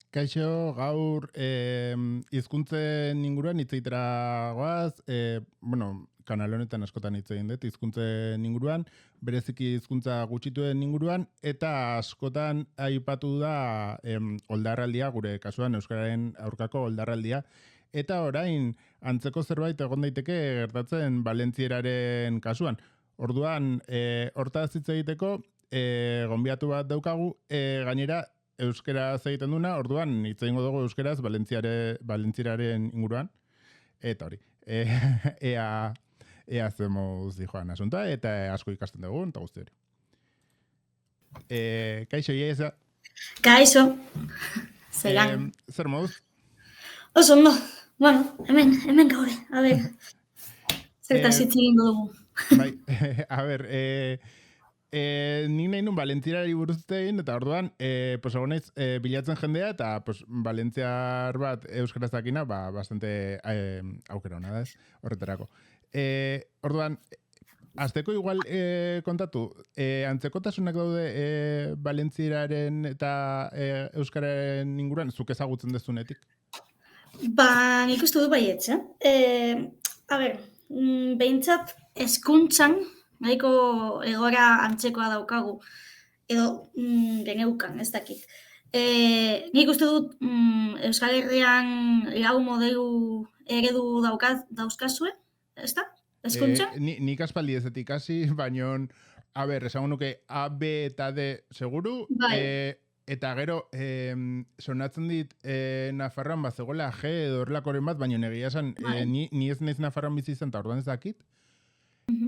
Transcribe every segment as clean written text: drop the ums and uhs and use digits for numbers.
Kaixo, gaur hizkuntzen inguruan hitz egitera goaz, kanal honetan askotan hitz egin dut, hizkuntzen inguruan, bereziki hizkuntza gutxituen inguruan, eta askotan aipatu da oldarraldia, gure kasuan euskararen aurkako oldarraldia, eta orain antzeko zerbait egon daiteke gertatzen valentzieraren kasuan. Orduan, hortaz hitz egiteko, gonbiatu bat daukagu, gainera, euskeraz egiten duna, orduan hitz egingo dugu euskeraz valentzieraren inguruan. Eta hori, ea zemuz dijoan asunta, eta asko ikasten dugu, eta guzti hori. Kaixo, Iesa. Kaixo. Zelan. Zer moduz? Oso ondo. Bueno, hemen gaude. A ber. Zertaz hitz egingo dugu. Bai, a ber, nik nahi nun valentzierari buruz egin, eta orduan, egonez, bilatzen jendea, eta valentziar bat euskaraz dakina, bastante aukera hona da ez, horretarako. Orduan, azteko igual kontatu, antzekotasunak daude valentzieraren eta euskararen inguruan, zuk ezagutzen dezunetik? Nik uste du baietz, a ber, behintzat hezkuntzan, nahiko egora antzekoa daukagu, edo geneukan, ez dakit. Nik uste dut Euskal Herrian lau modelu eredu dauzkazue, ez da? Hezkuntzan? Nik aspaldi ez dut ikasi, baina, a ber, esango nuke A, B eta D seguru, eta gero, sonatzen dit Nafarroan bazegoela G edo horrelakoren bat, baina negia esan, ni ez naiz Nafarroan bizi izan, eta orduan ez dakit,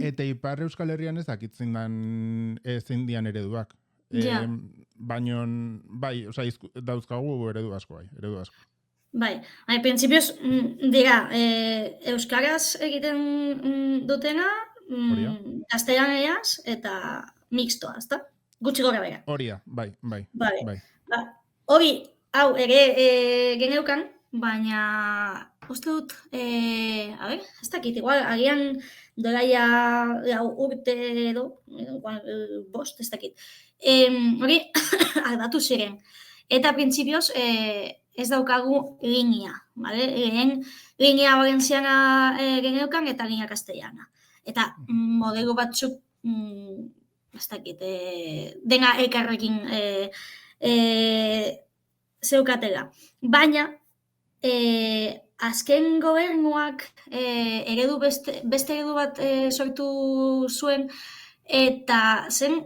eta Ipar Euskal Herrian ez dakit zein dian ereduak. Baina, bai, dauzkagu eredu asko, eredu asko. Bai, printzipioz, dira, euskaraz egiten dutena, gaztelaniaz eta mixtoa, ezta? Gutxi gora bera. Horia, bai. Hori, hau, ere geneukan, baina uste dut, ez dakit, igual, agian doraia urte edo, bost, ez dakit. Hori, aldatu ziren. Eta printzipioz, ez daukagu linea, bale? Linea valentziana geneukan eta linea castellana. Eta modelo batzuk, ez dakit, dena elkarrekin zeukatela. Baina, azken gobernuak beste eredu bat sortu zuen, eta zen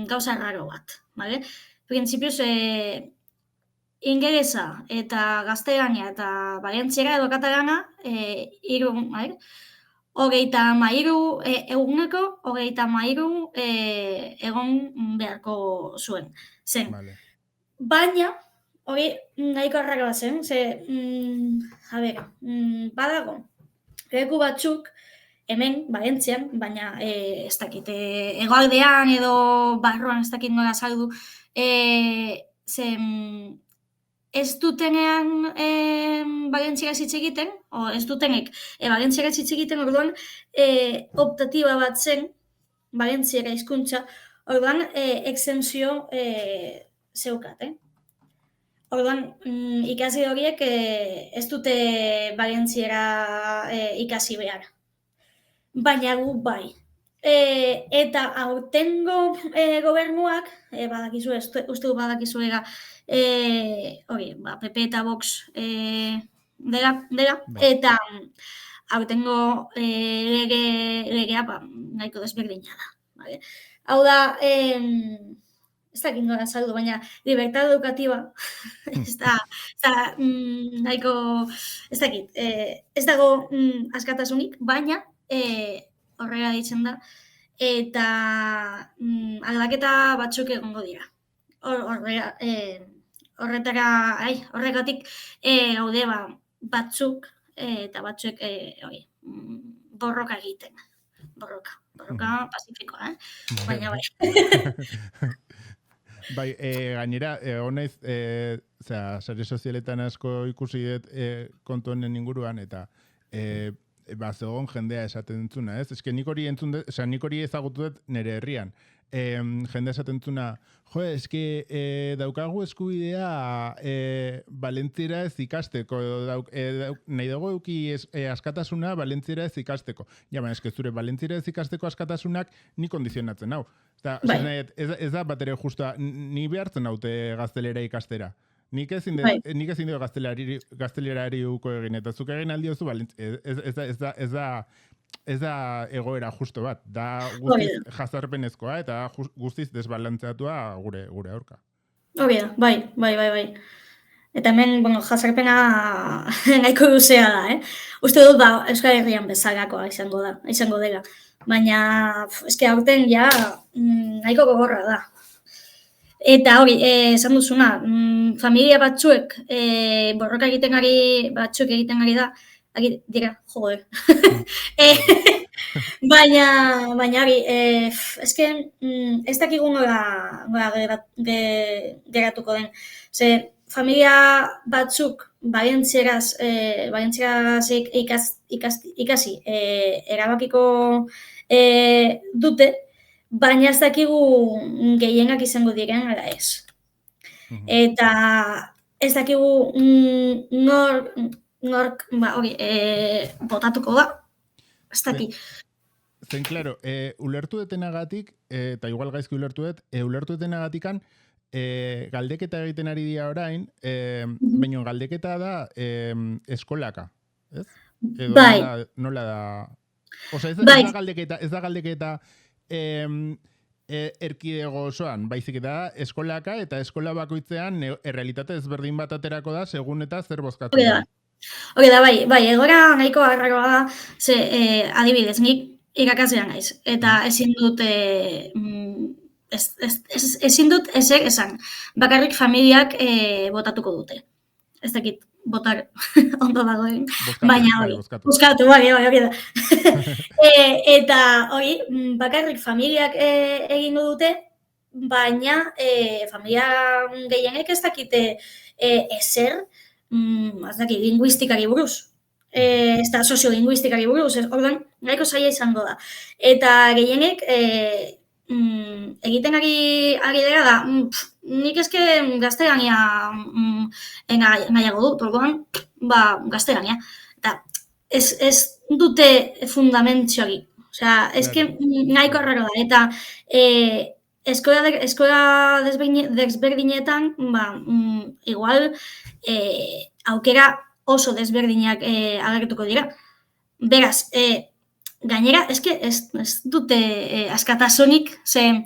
gauza raro bat, bale? Printzipioz, ingelesa eta gaztelania eta valentziera edo katalana, eguneko 33 egon beharko zuen. Zen. Vale. Baina, hori nahiko arraroa zen, badago, leku batzuk, hemen, Valentzian, baina ez dakit, hegoaldean edo barruan ez dakit nola saldu, ez dutenean valentzieraz hitz egiten, o ez dutenek valentzieraz hitz egiten, orduan optatiba bat zen, valentziera hizkuntza, orduan exensio zeukat, Orduan, ikasi horiek ez dute valentziera ikasi behar. Baina gu bai. Eta aurtengo gobernuak, badakizu, uste badakizuela, PP eta Vox dela, eta aurtengo legea nahiko desberdina da. Vale? Hau da, ez dakit nola saldu, baina libertad educativa, ez da nahiko, ez dakit, ez dago askatasunik, baina horrela ditzen da, eta aldaketa batzuk egongo dira. Horregatik gaude batzuk eta batzuek borroka egiten. Borroka pazifikoa, baina bai. Bai, gainera, honez, sare sozialetan asko ikusi dut kontu honen inguruan, eta zegoen jendea esaten entzuna, ez? Ez que nik hori ezagutu dut nire herrian. Jende esaten entzuna, Jo, eske daukagu eskubidea Valentziera ez ikasteko, nahi dugu euki askatasuna Valentziera ez ikasteko. Ja, baina eske zure Valentziera ez ikasteko askatasunak ni kondizionatzen hau. Ez da bat ere justa, ni behartzen haute gaztelera ikastera. Nik ezin dut gaztelerari uko egin, eta zuk egin aldiozu, ez da egoera justo bat, da guztiz jazarpenezkoa eta guztiz desbalantzeatua gure aurka. Hori da, bai. Eta hemen, jazarpena nahiko luzea da, Uste dut, Euskal Herrian bezalakoa izango dela. Baina, eske aurten ja nahiko gogorra da. Eta hori, esan duzuna, familia batzuek, borroka egiten ari da, dira, jode. Baina hori, eske ez dakigu nola geratuko den. Ze familia batzuk Valentzieraz ikasi erabakiko dute, baina ez dakigu gehienak izango diren ala ez. Eta ez dakigu nork botatuko da, ez daki. Zen, klaro, ulertu detenagatik, eta igual gaizki ulertu detenagatikan, galdeketa egiten ari dira orain, baina galdeketa da eskolaka, ez? Bai. Nola da? Osa, ez da galdeketa erkidego osoan, baizik eta eskolaka, eta eskola bakoitzean errealitate ezberdin bat aterako da, segun eta zer bozkatu. Hori da, bai, egora nahiko arraroa da, ze adibidez, nik irakaslea naiz, eta ezin dut ezer esan, bakarrik familiak botatuko dute. Ez dakit botar ondo dagoen, baina hori, buskatu, hori da. Eta hori, bakarrik familiak egingo dute, baina familia gehienek ez dakite ezer, linguistikari buruz, ez da soziolinguistikari buruz, orduan, nahiko zaila izango da. Eta gehienek egiten ari dira da, nik eske gaztelania nahiago dut, orduan, gaztelania. Eta ez dute fundamentzoari, osea, eske nahiko arraro da, eta eskola desberdinetan, igual, aukera oso desberdinak agertuko dira. Beraz, gainera, eske ez dute askatasunik, ze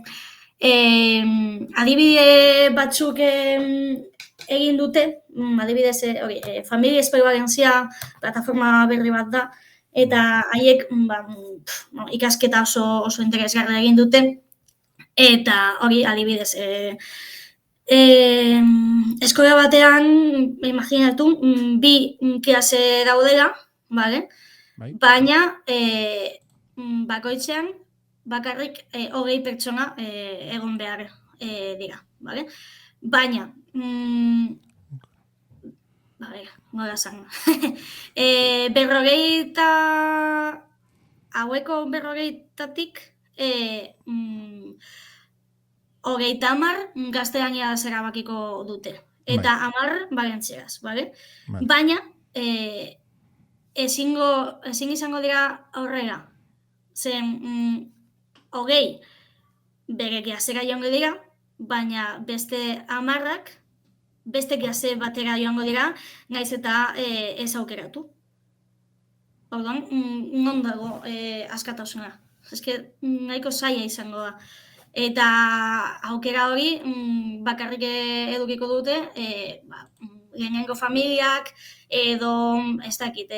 adibide batzuk egin dute, adibidez, Familia Esperientzia plataforma berri bat da, eta haiek ikasketa oso interesgarria egin dute, eta hori adibidez, eskola batean, imaginatu, 2 klase daudela, bale? Baina, bakoitzean, bakarrik 20 pertsona egon behar dira, bale? Baina, nola zan, haueko 40tatik, 30 gaztelania erabakiko dute. Eta 10 valentzieraz, bale? Baina, ezin izango dira aurrera. Zen, 20 bere klasera joango dira, baina beste 10 beste klase batera joango dira, naiz eta ez aukeratu. Orduan, non dago askatasuna. Eske, nahiko zaila izango da. Eta aukera hori bakarrik edukiko dute lehenengo familiak edo ez dakit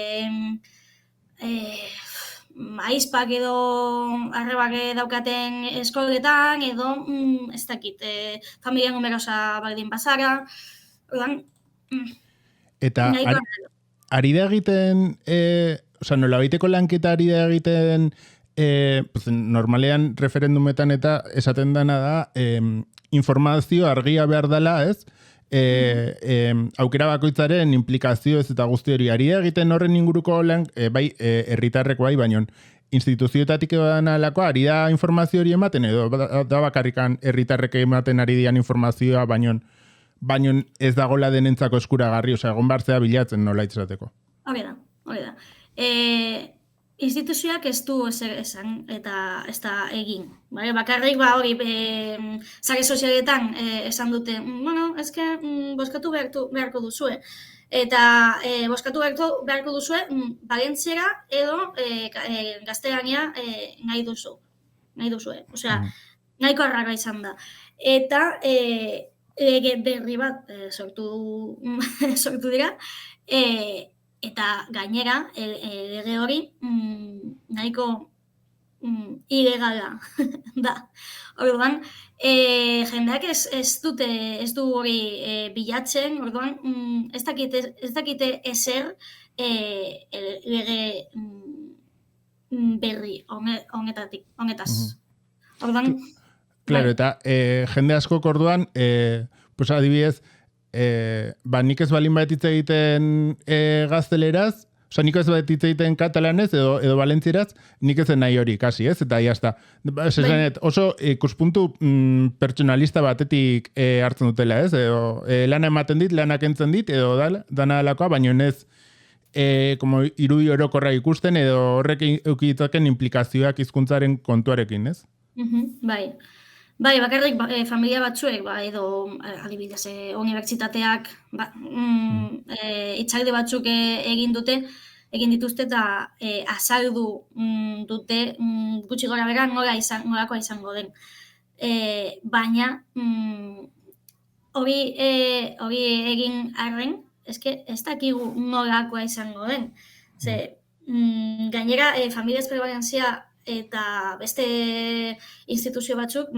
aizpak edo arrebak daukaten eskoletan edo ez dakit familia numerosa baldin bazara. Eta ari da egiten, nolabaiteko lanketa ari da egiten normalean referendumetan eta esaten dana da informazio argia behar dela, ez? Aukera bakoitzaren implikazio ez eta guzti hori ari egiten horren inguruko lan, bai, herritarrek bai, baino instituzioetatik edan alako ari da informazio hori ematen, edo da bakarrikan herritarrek ematen ari dian informazioa, baino ez dagola denentzako eskuragarri, osea, egon bartzea bilatzen nola izateko. Hori da. Instituzioak ez du esan eta ez da egin. Bale? Bakarrik hori sare sozialetan esan dute, bozkatu beharko duzue. Eta bozkatu beharko duzue valentziera edo gaztelania nahi duzue. Osea, nahiko arraga izan da. Eta lege berri bat sortu dira, eta gainera lege hori nahiko ilegala da. Orduan, jendeak ez du hori bilatzen, orduan ez dakite ezer lege berri honetaz. Orduan, claro, eta jende askok orduan, pues adibidez, nik ez balin bat hitz egiten gazteleraz, oza, nik ez bat hitz egiten katalanez edo valentzieraz, nik ezen nahi hori, kasi, ez? Eta jazta. Oso ikuspuntu pertsonalista batetik hartzen dutela, ez? Edo lana ematen dit, lanak entzen dit, edo dana dalakoa, baino ez como irudi orokorra ikusten, edo horrek eukitaken implikazioak hizkuntzaren kontuarekin, ez? Bai, bakarrik familia batzuek, edo adibidez, unibertsitateak hitzaldi batzuk egin dituzte eta azaldu dute gutxi gora bera nolakoa izango den. Baina hori egin arren, ez dakigu nolakoa izango den. Gainera, familia esperientzia eta beste instituzio batzuk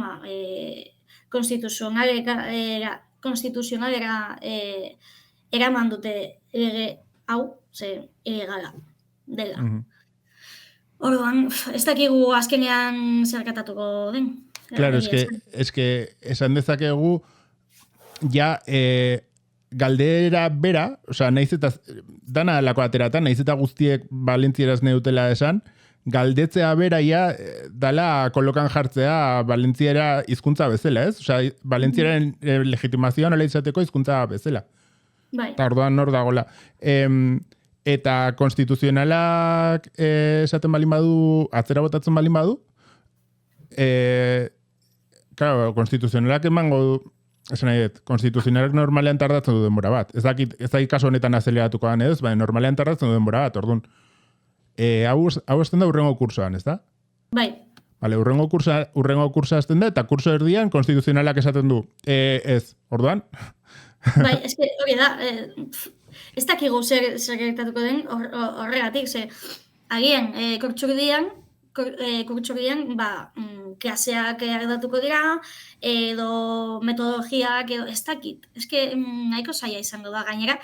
konstituzionalera eraman dute lege hau, ilegala dela. Orduan, ez dakigu azkenean zerkatatuko den. Claro, es que esan dezakegu ja galdera bera, osea, naiz eta dana lako ateratan, naiz eta guztiek valentzieraz neutela esan, galdetzea bera dala kolokan jartzea valentziera hizkuntza bezala, ez? Osea, valentziaren legitimazioa nola izateko hizkuntza bezala. Bai. Eta orduan nor dagola. Eta konstituzionalak esaten balin badu, atzera botatzen balin badu, claro, konstituzionalak emango du, esan nahi dut, konstituzionalak normalean tardatzen du denbora bat. Ez dakit kaso honetan azeleratuko dan edo, baina normalean tardatzen du denbora bat, orduan. Hau esten da urrengo kursoan, ez da? Bai. Vale, urrengo kursa esten da, eta kurso erdian konstituzionalak esaten du. Ez, orduan? Bai, eske hori da, ez dakigu zer gertatuko den horregatik, agian, kurtsurdian, klaseak aldatuko dira, edo metodologiak, edo ez dakit. Eske nahiko zaila izango da, gainera,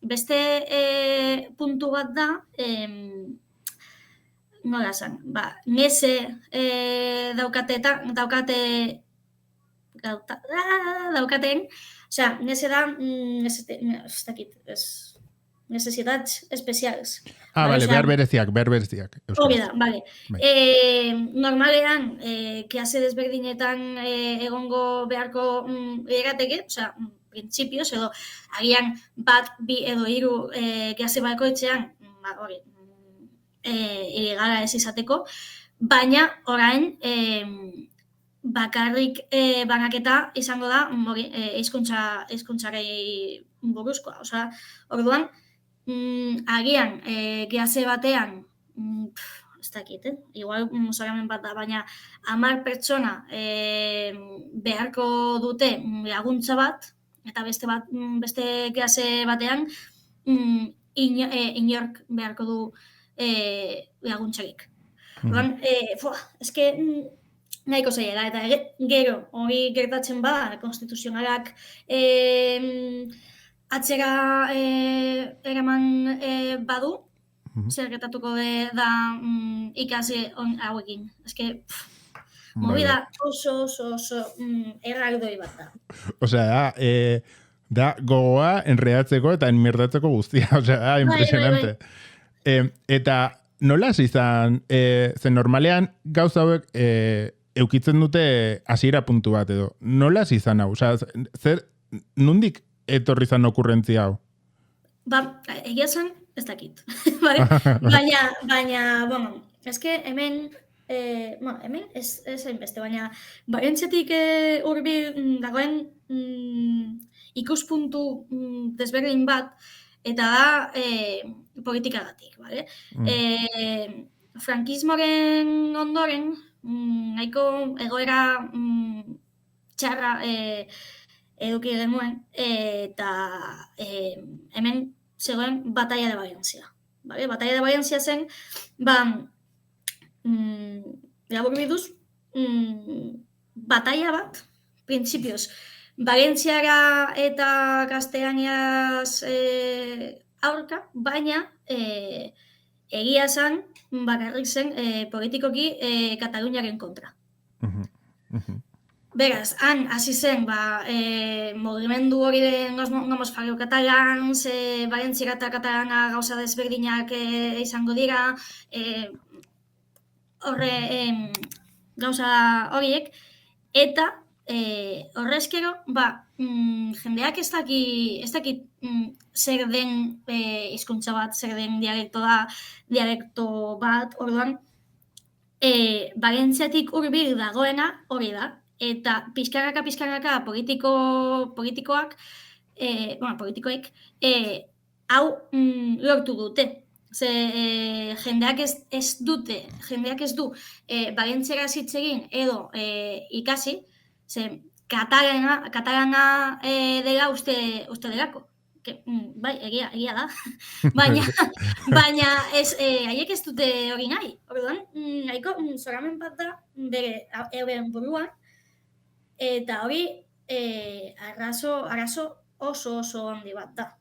beste puntu bat da, nola esan, nese daukaten, osea, nese da, ez dakit, necesitats especials. Vale, behar bereziak. Hori da, vale. Normalean, klase desberdinetan egongo beharko erateke, osea, printzipioz, edo agian bat, bi edo hiru klase bakoitzean, hori, ilegala ez izateko, baina orain bakarrik banaketa izango da hizkuntzarei buruzkoa. Osea, orduan, agian klase batean, ez dakit, igual zoramen bat da, baina 10 pertsona beharko dute laguntza bat, eta beste klase batean inork beharko du laguntzarik. Orduan, eske nahiko zaila da, eta gero hori gertatzen bada, konstituzionalak atzera eraman badu, zer gertatuko da ikase hauekin. Eske, movida oso erraldoi bat da. Osea, da gogoa enredatzeko eta enmierdatzeko guztia. Osea, impresionante. Eta nola hasi izan, zen normalean gauza hauek eukitzen dute hasiera puntu bat edo. Nola hasi izan hau? Osea, zer, nundik etorri zan okurrentzia hau? Ba, egia zen, ez dakit. Vale? Baina, bueno, eske hemen, hemen ez hainbeste, baina Valentziatik hurbil dagoen ikuspuntu desberdin bat, eta da politikagatik, vale? Frankismoren ondoren, nahiko egoera txarra eduki genuen, eta hemen zegoen Batalla de Valencia. Vale? Batalla de Valencia zen, laburbilduz, batalla bat, printzipioz, Valentziara eta Gaztelaniaz aurka, baina egia zen, bakarrik zen politikoki Kataluniaren kontra. Beraz, han hasi zen, mugimendu hori den nomos falio katalans, Valentziara eta Katalana gauza desberdinak izango dira, gauza horiek, eta horrezkero, jendeak ez dakit zer den hizkuntza bat, zer den dialekto bat, orduan, Valentziatik hurbil dagoena hori da, eta pizkanaka politikoek hau lortu dute. Ze jendeak ez du Valentziara hitz egin edo ikasi, ze katalana dela uste delako. Bai, egia da. Baina haiek ez dute hori nahi. Orduan, nahiko zoramen bat da bere euren buruan, eta hori arazo oso handi bat da.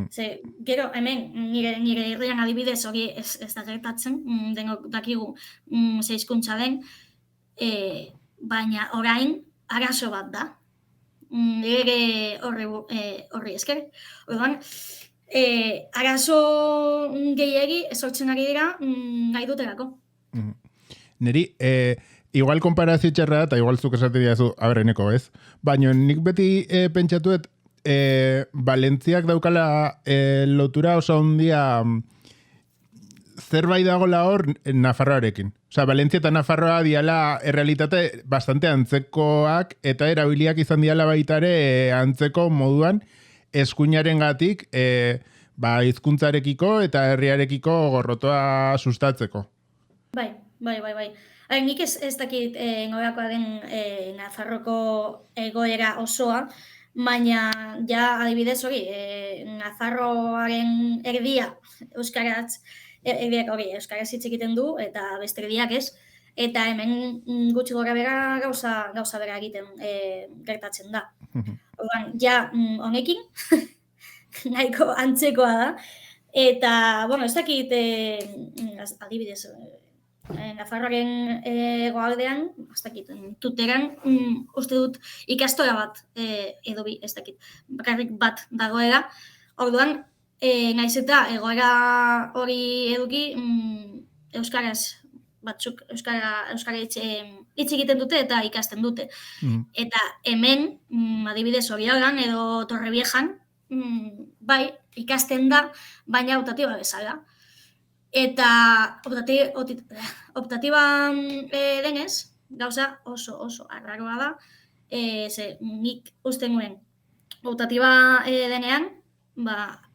Ze, gero, hemen, nire herrian adibidez hori ez da gertatzen, denok dakigu ze hizkuntza den, baina orain arazo bat da. Nire horri esker. Orduan, arazo gehiegi esortzen ari dira gai dutelako. Neri, igual konparazio txarra, eta igual zuk esate diazu, aberreneko ez, baina nik beti pentsatuet, Valentziak daukala lotura oso handia zerbait dagoela hor Nafarroarekin. Osea, Valentzia eta Nafarroa diala errealitate bastante antzekoak eta erabiliak izan diala baita ere antzeko moduan eskuinarengatik hizkuntzarekiko eta herriarekiko gorrotoa sustatzeko. Bai. Nik ez dakit norakoa den Nafarroko egoera osoa, baina ja adibidez hori, Nafarroaren erdia euskaraz hitz egiten du, eta beste erdiak ez, eta hemen gutxi gora bera gauza bera egiten gertatzen da. Orduan, ja honekin, nahiko antzekoa da, eta, bueno, ez dakit adibidez, Nafarroaren hegoaldean, ez dakit, Tuteran, uste dut ikastola bat edo bi, ez dakit, bakarrik bat dagoela. Orduan, naiz eta egoera hori eduki euskaraz batzuk euskara hitz egiten dute eta ikasten dute. Eta hemen, adibidez Oriolan edo Torreviejan, bai, ikasten da, baina optatiba bezala. Eta optatiban denez, gauza oso arraroa da, ze nik uste nuen optatiba denean,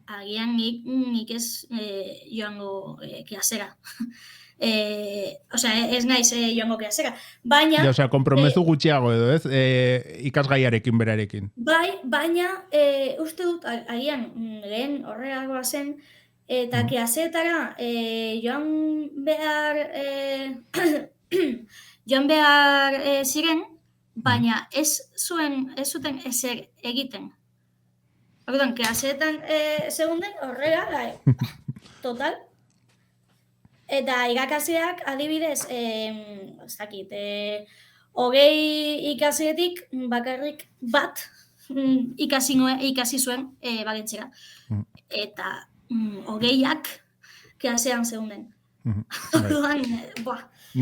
agian nik ez joango klasera. Ez naiz joango klasera. Baina... Ja, konpromezu gutxiago edo, ez? Ikasgaiarekin berarekin. Bai, baina uste dut, agian lehen horreagoa zen, eta klaseetara joan behar ziren, baina ez zuten ezer egiten. Orduan, klaseetan segunden horrela, total. Eta irakasleak adibidez, ez dakit, 20 ikasletik bakarrik bat ikasi zuen Valentziara. Eta 20ak klasean zeunden. Bai. Orduan,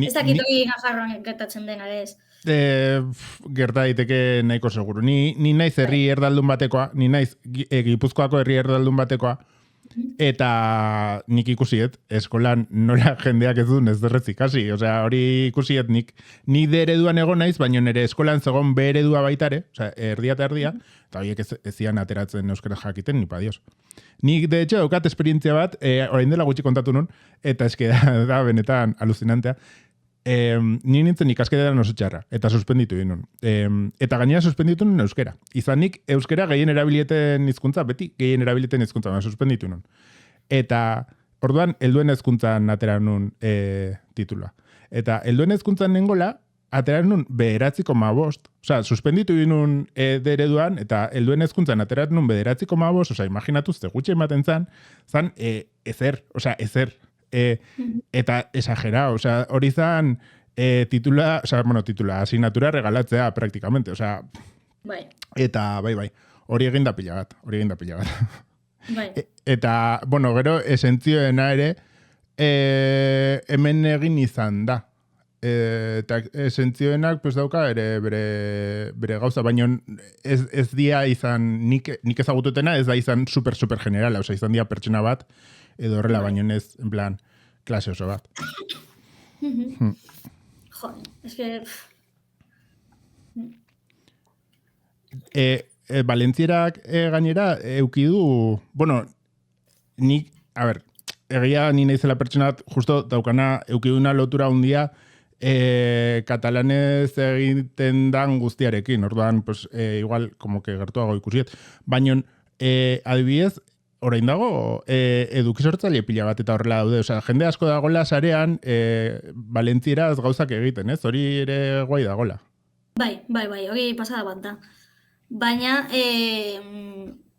ez dakit hori Nafarroan gertatzen dena, ez? Gerta daiteke nahiko seguru. Ni naiz herri erdaldun batekoa, ni naiz Gipuzkoako herri erdaldun batekoa, eta nik ikusiet, eskolan nola jendeak ez duen ez derrez ikasi. Osea, hori ikusiet ni D ereduan egon naiz, baina nire eskolan zegoen B eredua baitare, osea, erdia eta erdia, eta horiek ez zian ateratzen euskara jakiten, ni pa dios. Nik, de hecho, daukat esperientzia bat, orain dela gutxi kontatu nun, eta eske da benetan alucinantea. Ni nintzen ikasketetan oso txarra, eta suspenditu dinun. Eta gainera suspenditu nun euskera. Izanik euskera gehien erabilieten hizkuntza, beti gehien erabilieten hizkuntza, suspenditu nun. Eta orduan, helduen hezkuntzan atera nun titula. Eta helduen hezkuntzan nengola, atera nun B9,5. Osea, suspenditu dinun ereduan, eta helduen hezkuntzan atera nun B9,5, osea, imaginatu ze gutxi ematen zan ezer, osea, ezer. Eta exagerado, o sea, hori zan titula, asignatura regalatzea praktikamente, o sea, bai. Eta bai, hori egin da pila bat. Bai. Eta, bueno, gero esentzioena ere hemen egin izan da. Eta esentzioenak pues dauka ere bere gauza, baina ez dia izan, nik ezagututena ez da izan super generala, osea, izan dia pertsona bat, edo horrela, baino ez, en plan, klase oso bat. Joder, es que... Valentzierak gainera eukidu, bueno, nik, a ber, egia ni naizela pertsona bat, justo daukana eukiduna lotura hundia katalanez egiten dan guztiarekin, orduan, pues, igual, como que gertuago ikusiet, baino, adibidez, orain dago, edukisortzaile pila bat eta horrela daude. Osea, jende asko dagoela sarean, valentzieraz gauzak egiten, ez? Hori ere guai dagoela. Bai, hori pasada bat da. Baina,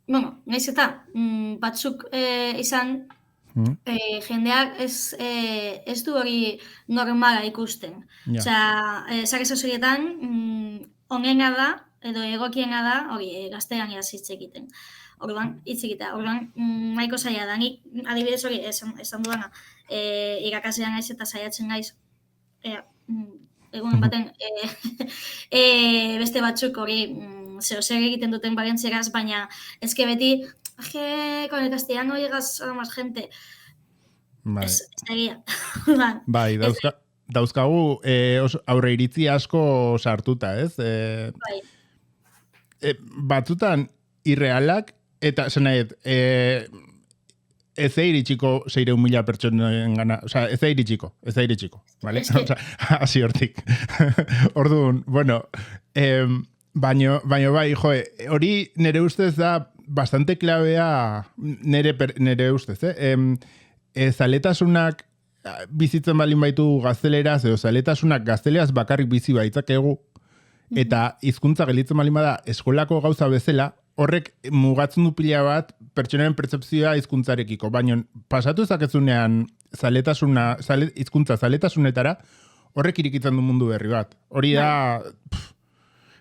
bueno, naiz eta batzuk izan, jendeak ez du hori normala ikusten. Osea, sare sozialetan onena da, edo egokiena da, hori gaztelaniaz hitz egiten. Orduan, hitz egitea. Orduan, nahiko zaila da. Nik, adibidez hori, esan dudana, irakaslean naiz eta saiatzen naiz, egunen baten, beste batzuk hori, zer egiten duten valentzieraz, baina ezke beti, con el castellano llegas a más gente. Ez egia. Bai, dauzkagu aurre iritzi asko sartuta, ez? Bai. Batzutan, irrealak, eta zenait, ez eiritxiko 600.000 pertsonen gana, oza, ez eiritxiko, vale? Oza, hasi hortik. Orduan, bueno, baino bai, hori nire ustez da bastante klabea, nire ustez, zaletasunak bizitzen balin baitu gazteleraz, edo zaletasunak gazteleaz bakarrik bizi baitzakegu, eta hizkuntza gelitzen balin bada eskolako gauza bezala, horrek mugatzen du pila bat pertsonaren pertzepzioa hizkuntzarekiko, baina pasatu ezakezunean hizkuntza zaletasunetara, horrek irikitzen du mundu berri bat. Hori da,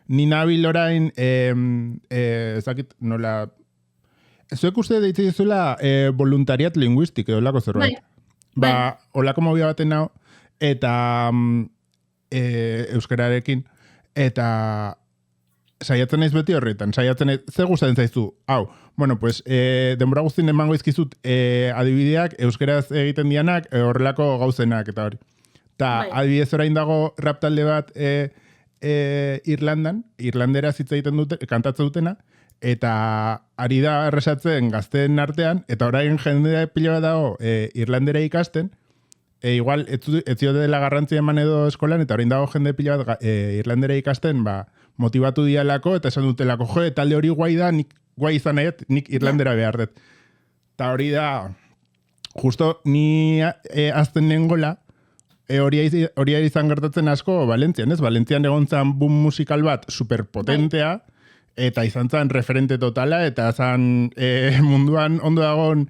ni nabil orain, ezakit nola, zuek uste deitze dizuela voluntariat linguistik edo lako zerbait. Ba, olako mobia baten nao, eta euskararekin, eta saiatzen naiz beti horretan, ze gustatzen zaizu? Hau, bueno, pues, denbora guztien emango izkizut adibideak, euskeraz egiten dianak, horrelako gauzenak, eta hori. Ta, adibidez orain dago rap talde bat Irlandan, irlandera zitza egiten dute, kantatzen dutena, eta ari da erresatzen gazteen artean, eta orain jendea pila bat dago irlandera ikasten, igual, ez ziote dela garrantzia eman edo eskolan, eta orain dago jende pila bat irlandera ikasten, motibatu dialako, eta esan dutelako, talde hori guai da, guai izan nahiet, nik irlandera behar dut. Eta hori da, justo ni azten nengola, hori izan gertatzen asko Valentzian, ez? Valentzian egon zan boom musikal bat superpotentea, eta izan zan referente totala, eta zan munduan ondo dagoen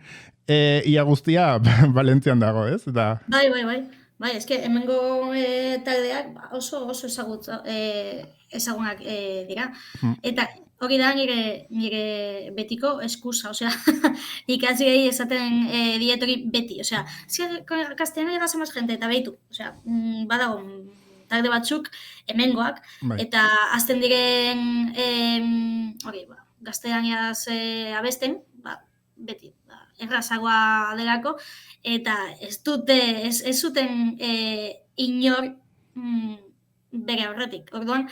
ia guztia Valentzian dago, ez? Eta... Bai. Bai, eske hemengo taldeak oso ezagunak dira. Hmm. Eta hori da nire betiko eskusa, osea, ikasleei esaten diet hori beti, osea, castellano llega a más gente, eta behitu, osea, badago talde batzuk hemengoak, Bai. eta azten diren hori, gaztelaniaz abesten, beti, errazagoa delako, eta ez zuten inor bere aurretik. Orduan,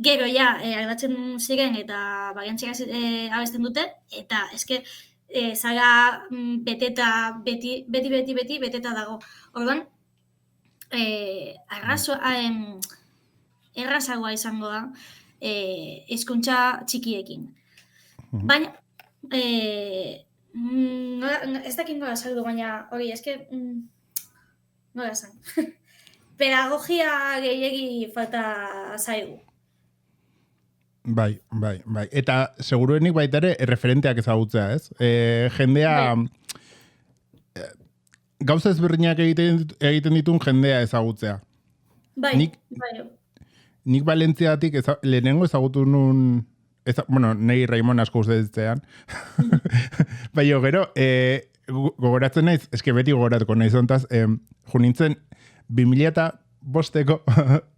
gero ja, aldatzen ziren eta bariantziak abesten dute, eta eske zaga beteta dago. Orduan, errazagoa izango da hizkuntza txikiekin. Baina, ez dakit nola saldu, baina hori, eske, nola esan. Pedagogia gehiegi falta zaigu. Bai. Eta seguruenik baita ere referenteak ezagutzea, ez? Jendea... Gauza ezberdinak egiten ditun jendea ezagutzea. Bai. Nik Valentziatik lehenengo ezagutu nun... bueno, nahi Raimon asko uste ditzean. Baina gero, gogoratzen naiz, eske beti gogoratuko naiz ontaz, junintzen 2005ko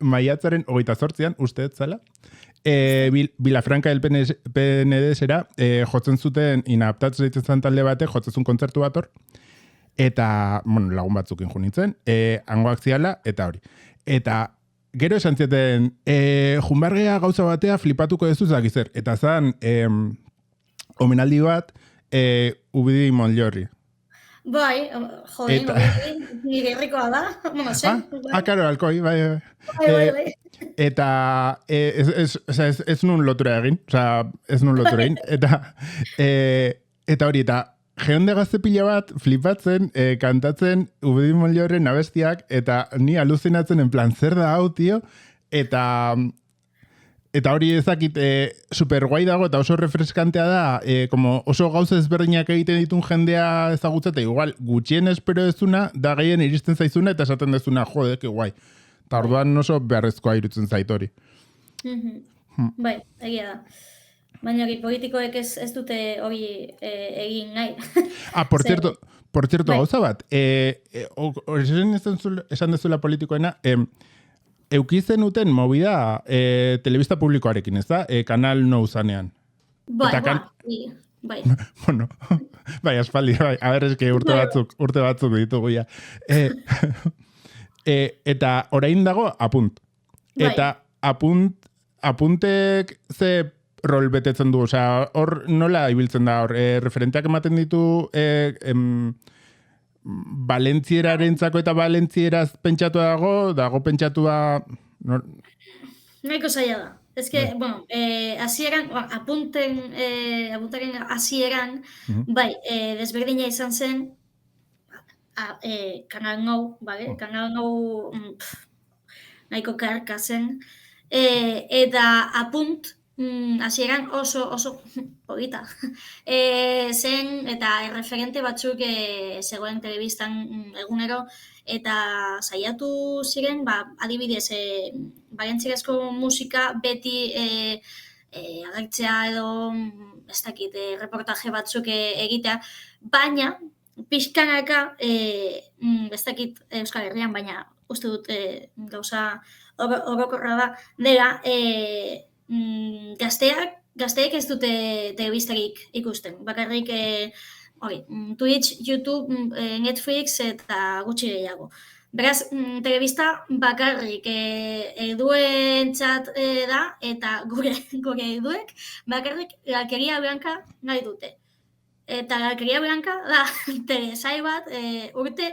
maiatzaren 28an, uste etzala, Vilafranca del Penedesera jotzen zuten, inadaptatzen ditzen talde bate, jotzen zuen kontzertu bat hor, eta, bueno, lagun batzukin junintzen, hangoak ziala, eta hori. Eta gero esan zieten, junbargea gauza batea flipatuko dezu zakizer. Eta zan, omenaldi bat, Ubidi Montllorri. Bai, joden, nire herrikoa da. Bueno, zen. Karo, Alkoi, bai. Eta ez nun lotura egin. Ez nun lotura egin. Eta hori, eta geonde gazte pila bat flipatzen, kantatzen Ubidi Montllorren abestiak, eta ni aluzinatzen en plan, zer da hau, tio? Eta hori ezakit super guai dago, eta oso refreskantea da, como oso gauza ezberdinak egiten ditun jendea ezagutza, eta igual gutxien espero dezuna, da gehien iristen zaizuna, eta esaten dezuna, jode, que guai. Eta orduan oso beharrezkoa irutzen zait hori. Bai, egia da. Baina hori politikoek ez dute hori egin nahi. Por cierto, gauza bat. Esan dezula politikoena, eukizen uten movida telebista publikoarekin, ez da? Kanal No zanean. Bai. Bueno, bai, aspaldi, bai. A ber, eske urte batzuk ditugu ya. Eta orain dago apunt. Eta apuntek ze rol betetzen du, osea, hor nola ibiltzen da, hor, referenteak ematen ditu valentzieraren-zako eta valentzieraz pentsatua dago pentsatua... Nahiko zaila da. Ez que, bueno, hasieran, apuntaren hasieran, bai, desberdina izan zen, Kanal Nou, bale? Kanal Nou nahiko karka zen, eta apunt, hasieran oso polita. Zen, eta referente batzuk zegoen telebistan egunero, eta saiatu ziren, adibidez, bariantzierazko musika beti agertzea edo, ez dakit, reportaje batzuk egitea, baina, pixkanaka, ez dakit Euskal Herrian, baina uste dut gauza orokorra da, dela, gazteek ez dute telebistarik ikusten. Bakarrik Twitch, YouTube, Netflix eta gutxi gehiago. Beraz, telebista bakarrik eduentzat da, eta gure eduek bakarrik Alkeria Blanka nahi dute. Eta Alkeria Blanka da telesai bat urte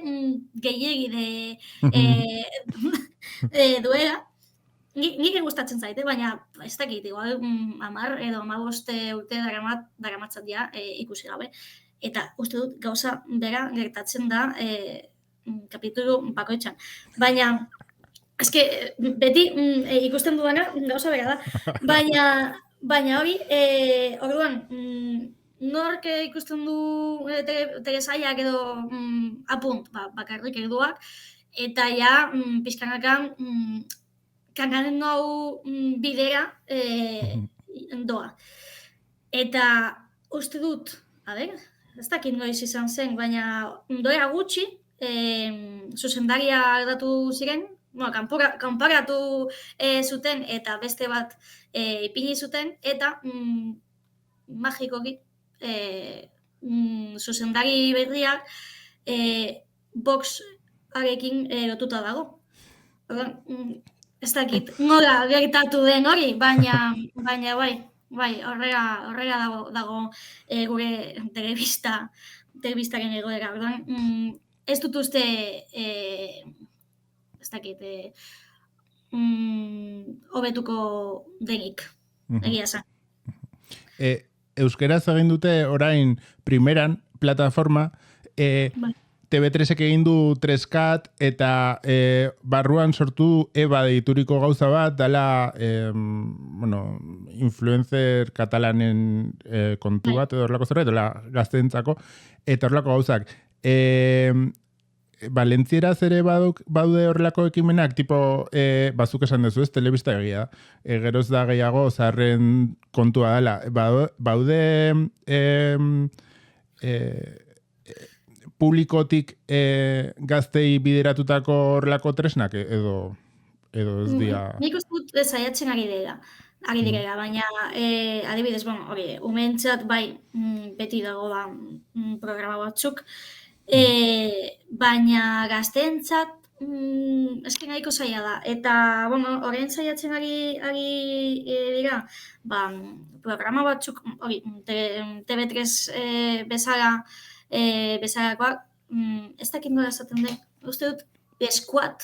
gehiegi duela. Nire gustatzen zaite, baina ez dakit, igual 10 edo 15 urte daramatzat ja ikusi gabe. Eta uste dut gauza bera gertatzen da kapitulu bakoitzan. Baina, eske, beti ikusten duena gauza bera da. Baina hori, orduan, nork ikusten du telesaiak edo apunt, bakarrik eduak, eta ja, pixkanakan, kanalen hau bidera doa. Eta uste dut, ez dakit noiz izan zen, baina doera gutxi, zuzendaria aldatu ziren, kanporatu zuten eta beste bat ipini zuten, eta magikoki zuzendari berriak Vox arekin lotuta dago. Ez dakit, nola gertatu den hori, baina bai, horrela dago gure telebistaren egoera. Ez dut uste, ez dakit, hobetuko denik, egia zen. Euskeraz egin dute orain primeran plataforma, TV3ek egin du 3Cat eta barruan sortu EBA deituriko gauza bat, dala influencer katalanen kontu bat, edo horlako zerbait, edo gazteentzako, eta horlako gauzak. Valentzieraz ere baude horrelako ekimenak, tipo, bazuk esan dezu ez, telebista egia. Geroz da gehiago, zaharren kontua dela. Baude publikotik gaztei bideratutako horrelako tresnak, edo ez dira... Nik uste dut saiatzen ari direla, baina adibidez, umentzat bai beti dago programa batzuk, baina gazteentzat eske nahiko zaila da. Eta, orain saiatzen ari dira, programa batzuk, TV3 bezalakoak, ez dakit nola esaten den, uste dut, Lesquat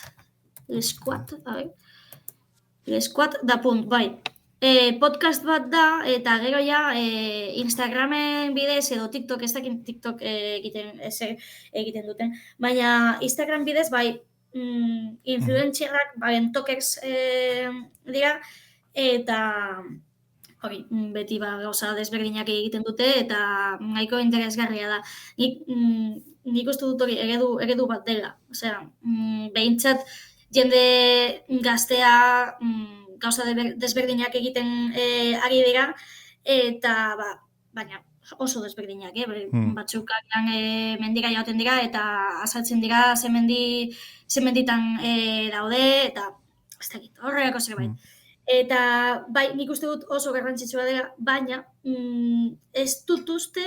da punt, bai. Podcast bat da, eta gero ja Instagramen bidez edo TikTok, ez dakit TikTok egiten duten, baina Instagram bidez, bai, influencerrak, tokers dira, eta hori, beti gauza desberdinak egiten dute, eta nahiko interesgarria da. Nik uste dut hori eredu bat dela. Osea, behintzat jende gaztea gauza desberdinak egiten ari dira, eta baina oso desberdinak, batzuk mendira joaten dira, eta azaltzen dira ze menditan daude, eta ez dakit, horrelako zerbait. Eta bai, nik uste dut oso garrantzitsua dela, baina ez dut uste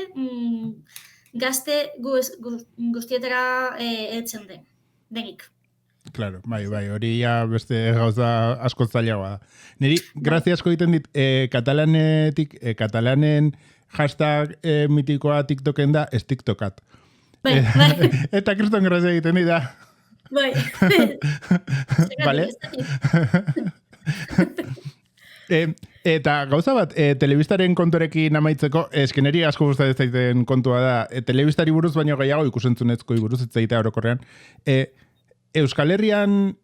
gazte guztietara heltzen denik. Claro, bai, hori ja beste gauza asko zailagoa da. Niri, grazia asko egiten dit, katalanen hashtag mitikoa TikToken da, ez TikTokat. Bai. Eta kriston grazia egiten dit da. Bai. Vale? Eta gauza bat, telebistaren kontorekin amaitzeko, eskeneri asko gustatzen zaiten kontua da, telebistari buruz baino gehiago ikusentzunezko buruz etzaitea orokorrean. Euskal Herrian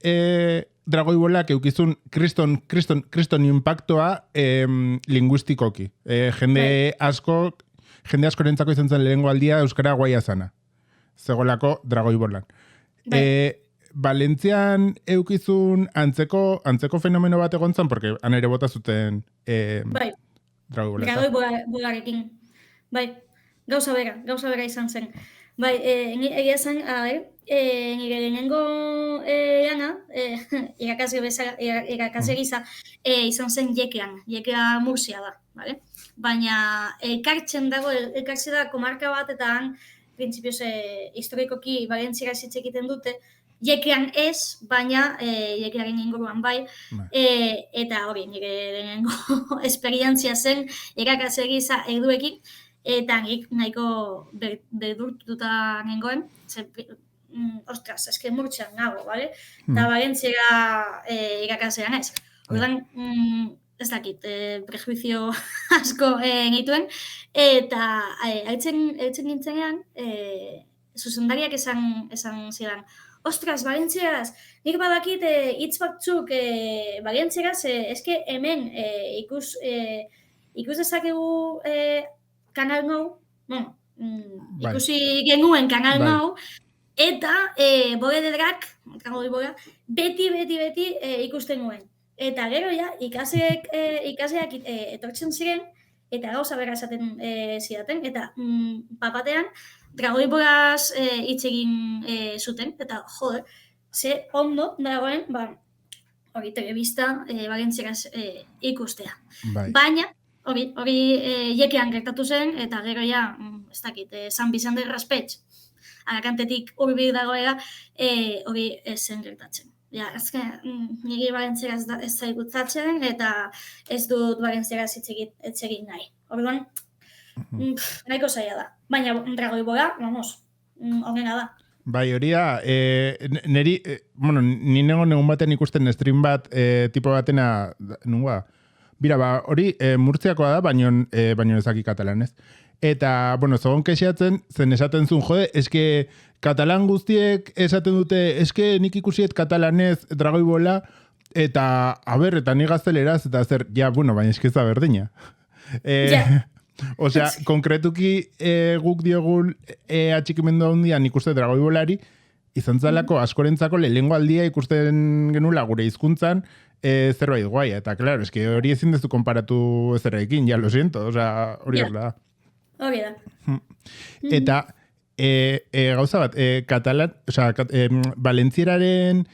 Dragoibolak eukizun kriston impactoa linguistikoki. Jende askorentzako izan zen lehengo aldia euskara guaia zana. Zegolako Dragoibolan. Valentzian eukizun antzeko fenomeno bat egon zen, porque han ere bota zuten Dragoibolarekin. Bai, gauza bera izan zen. Bai, egia zen, nire lehenengo lana, irakasle gisa, izan zen Jekea Mursia da, bale? Baina elkartzen da komarka bat, eta han, printzipioz, historikoki Valentziara hitz egiten dute, Jekean ez, baina Jekearen inguruan bai, eta hori, nire lehenengo esperientzia zen, irakasle gisa erduekin, eta nahiko berdurtuta nengoen, ostras, eske Murtzian nago, bale? Eta Valentziara irakaslean ez. Orduan, ez dakit, prejuizio asko nituen, eta heltzen nintzenean, zuzendariak esan zidan, ostras, Valentzieraz, nik badakit hitz batzuk Valentzieraz, eske hemen ikus dezakegu kanal nou, ikusi genuen kanal nou, Eta Borededrak, beti ikusten nuen. Eta gero ja, ikasleak etortzen ziren, eta gauza bera esaten zidaten, eta papatean Dragoi Boraz hitz egin zuten, eta jode, ze ondo dagoen, hori telebista bagentzeraz ikustea. Bai. Baina, hori jekean gertatu zen, eta gero ja, ez dakit, San Bizan de Raspetx, Arakantetik hurbil dagoela, hori ez zen gertatzen. Ja, azken, niri bagentzeraz ez zaigutzatzen, eta ez dut bagentzeraz hitz egin nahi. Orduan, nahiko zaila da. Baina Dragoi Bora, vamos, honena da. Bai, hori da, niri, bueno, ni negon baten ikusten stream bat, tipo batena, nunga, bira, hori Murtziakoa da, baino ezaki katalanez. Eta, bueno, zogon kexeatzen, zen esaten zuen, jode, eske katalan guztiek esaten dute, eske nik ikusiet katalanez Dragoi Bola, eta, eta ni gazteleraz, eta zer, ja, bueno, baina eske ez da berdina. Osea, konkretuki guk diogun atxikimendu handian ikuste Dragoi Bolari, izan zalako askorentzako lehengo aldia ikusten genula gure hizkuntzan zerbait guai. Eta, claro, eske hori ezin dezu konparatu zerrekin, ja, lo siento, osea, hori da. Hori da. Eta, gauza bat, katalan, osea, valentzieraren,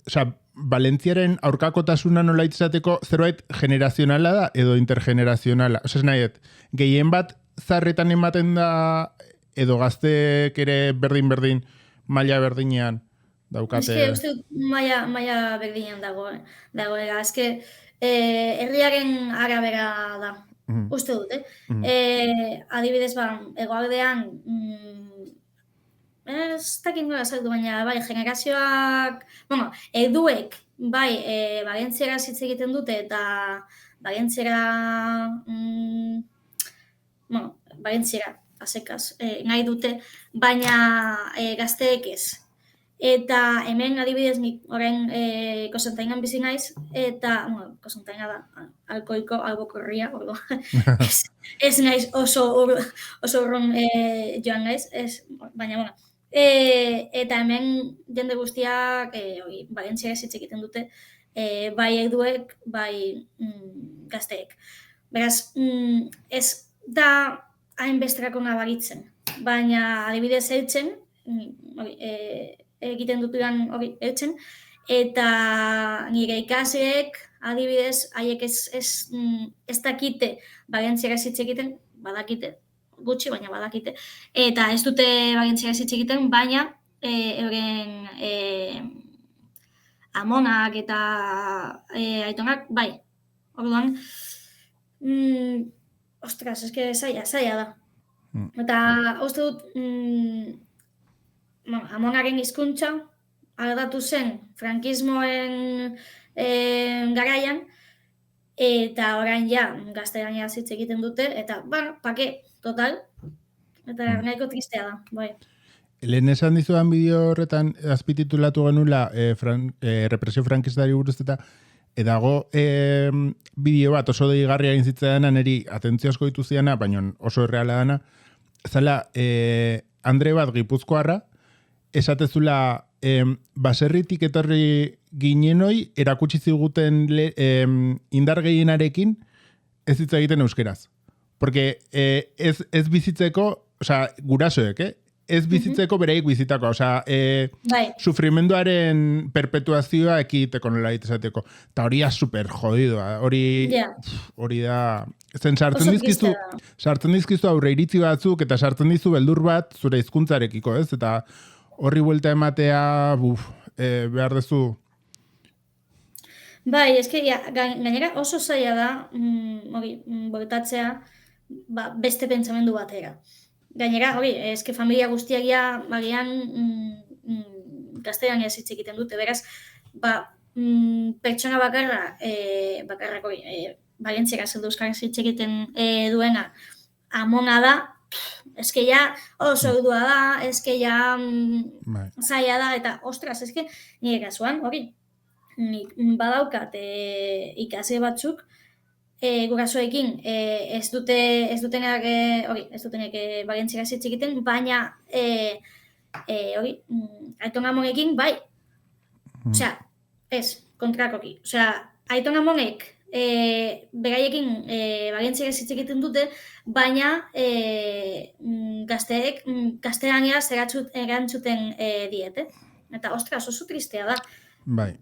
osea, Valentziaren aurkakotasuna nola izateko zerbait generazionala da edo intergenerazionala. Osea, nahi, gehien bat zarretan ematen da edo gazteek ere berdin maila berdinean daukate. Ez uste maila berdinean dagoela. Ez herriaren arabera da. Uste dut, adibidez, hegoaldean ez dakit nola zaitu, baina bai, generazioak, bueno, eduek, bai, bagentziera hitz egiten dute, eta bagentziera, bueno, bagentziera, asekaz, nahi dute, baina gazteek ez. Eta hemen adibidez nik orain Kosentainan bizi naiz, eta, bueno, Kosentaina da, alkoiko, albokorria, ordo. Ez naiz oso urrun joan naiz, baina, bueno, eta hemen jende guztiak bagentziera hitz egiten dute, bai eduek, bai gazteek. Beraz, ez da hainbesterako nabaritzen, baina adibidez eitzen, egiten dutudan hori eitzen, eta nire ikasleek adibidez, haiek ez dakite bagentziera hitz egiten, badakite, gutxi, baina badakite. Eta ez dute bagentziera hitz egiten, baina euren amonak eta aitonak, bai. Orduan, ostras, eske zaila da. Eta uste dut, amonaren hizkuntza aldatu zen frankismoen garaian, eta orain ja gaztelaniaz hitz egiten dute, eta pake, total, eta nahiko tristea da, bai. Lehen esan dizudan bideo horretan azpititulatu genula represio frankistari buruz eta edago bideo bat oso deigarria egin zitzaidan niri atentzio asko ditu ziana, baina oso erreala dana, zala Andre bat Gipuzkoarra, esatezula baserritik etorri ginenoi erakutsi ziguten indar gehienarekin ez hitz egiten euskeraz. Porque ez bizitzeko, osea, gurasoek, ez bizitzeko bereik bizitako, osea, sufrimenduaren perpetuazioa ekiteko nola esateko. Eta hori da super jodidoa, hori da... Zen sartzen dizkizu aurre iritzi batzuk eta sartzen dizu beldur bat zure hizkuntzarekiko, ez? Eta horri buelta ematea, behar dezu. Bai, eske, gainera oso zaila da, bueltatzea, beste pentsamendu batera. Gainera, eske familia guztiak bagian gaztelaniaz hitz egiten dute, beraz, pertsona bakarrak bagentziera zeldu euskaraz hitz egiten duena amona da, eske ja oso udua da, eske ja zaila da, eta ostras, eske nire kasuan, nik badaukat ikase batzuk, gurasoekin ez dutenak bagentzera hitz egiten, baina aiton amonekin bai. Osea, ez, kontrakoki. Osea, aiton amonek beraiekin bagentzera hitz egiten dute, baina gazteek gaztelaniaz erantzuten diete. Eta, ostras, oso tristea da. Bai.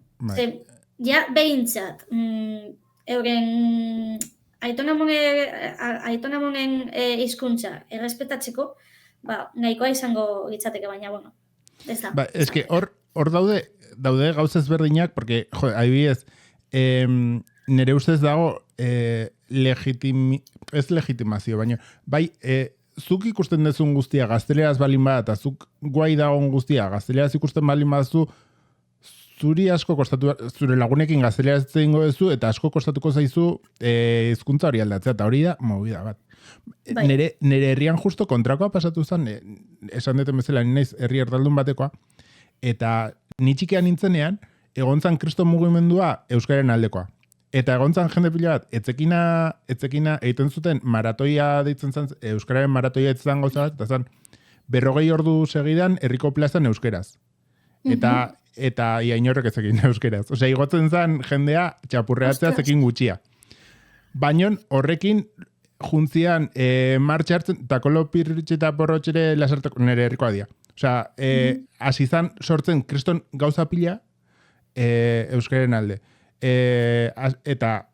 Ja, behintzat, euren aiton amonen hizkuntza errespetatzeko, nahikoa izango litzateke, baina, bueno, ez da. Eske, hor daude gauza ezberdinak, porque, jo, adibidez, nire ustez dago ez legitimazio, baina, bai, zuk ikusten dezun guztia gazteleraz balin bada, eta zuk guai dagoen guztia gazteleraz ikusten balin badazu, zuri asko kostatu, zure lagunekin gazteleraz egingo duzu, eta asko kostatuko zaizu hizkuntza hori aldatzea, eta hori da, movida bat. Bai. Nire herrian justo kontrakoa pasatu zen, esan deten bezala, naiz herri erdaldun batekoa, eta ni txikian nintzenean, egontzan kriston mugimendua euskaren aldekoa. Eta egontzan jende pila bat, etzekina egiten zuten maratoia deitzen zen, euskararen maratoia ditzen gauza bat, eta zen, 40 ordu segidan herriko plazan euskeraz. Eta ia inorrek ezekin euskeraz. Osea, igotzen zen jendea txapurreatzea zekin gutxia. Baina horrekin juntzian martxartzen, eta kolo pirritxeta porrotxere lasarteko nire herrikoa dia. Osea, hasi zan sortzen kriston gauza pila euskaren alde. Eta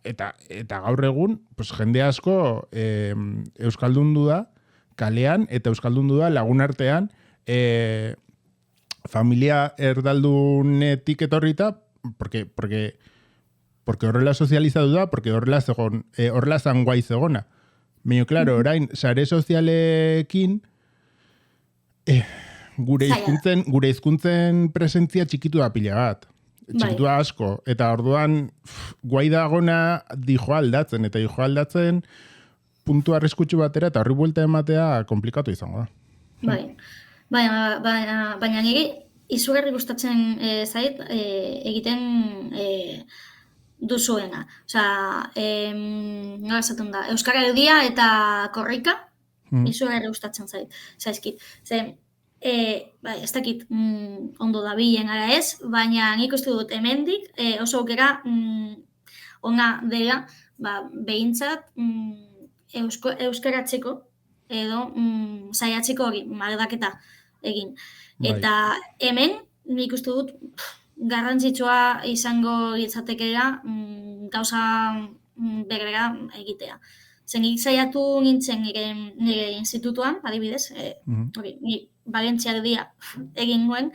gaur egun, pues, jende asko euskaldundu da kalean, eta euskaldundu da lagun artean familia erdaldunetik etorrita, porque horrela sozializatu da, porque horrela zanguai zegona. Baina, claro, orain, sare sozialekin gure hizkuntzen presentzia txikitu da pila bat. Txikitu da asko. Eta orduan, guai dagona dijo aldatzen, eta dijo aldatzen puntu arriskutsu batera, eta horri buelta ematea komplikatu izango da. Bai. Baina niri izugarri gustatzen zait egiten duzuena. Osea, nola esaten da, Euskara Erdia eta Korrika izugarri gustatzen zaizkit. Ez dakit ondo dabilen ara ez, baina nik uste dut hemendik oso aukera ona dela behintzat euskaratzeko edo saiatzeko hori maldaketa egin. Eta hemen nik uste dut garrantzitsua izango litzatekeela gauza berbera egitea. Nik saiatu nintzen nire institutuan, adibidez, ni Valentzia Erdia egin nuen,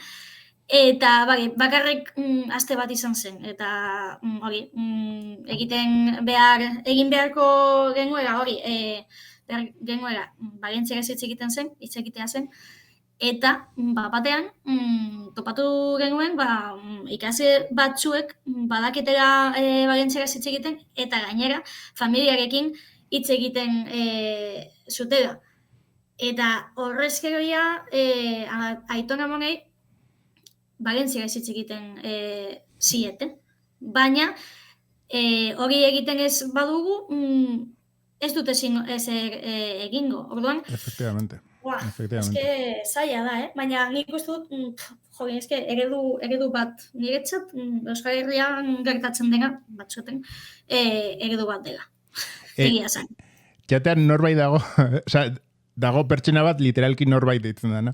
eta bakarrik aste bat izan zen, eta egin beharko genuela hori, genuela Valentziara hitz egitea zen, eta batean topatu genuen ikasle batzuek badakitela Valentziara hitz egiten, eta gainera familiarekin hitz egiten zutela. Eta horrez geroia aiton amonei Valentziara hitz egiten zieten. Baina hori egiten ez badugu ez dute egingo. Orduan, efectivamente. Eske zaila da, baina nik uste dut, eredu bat niretzat, Euskal Herrian gertatzen dena, batzuetan, eredu bat dela. Egia zen. Jatean norbait dago, dago pertsona bat literalki norbait deitzen dana.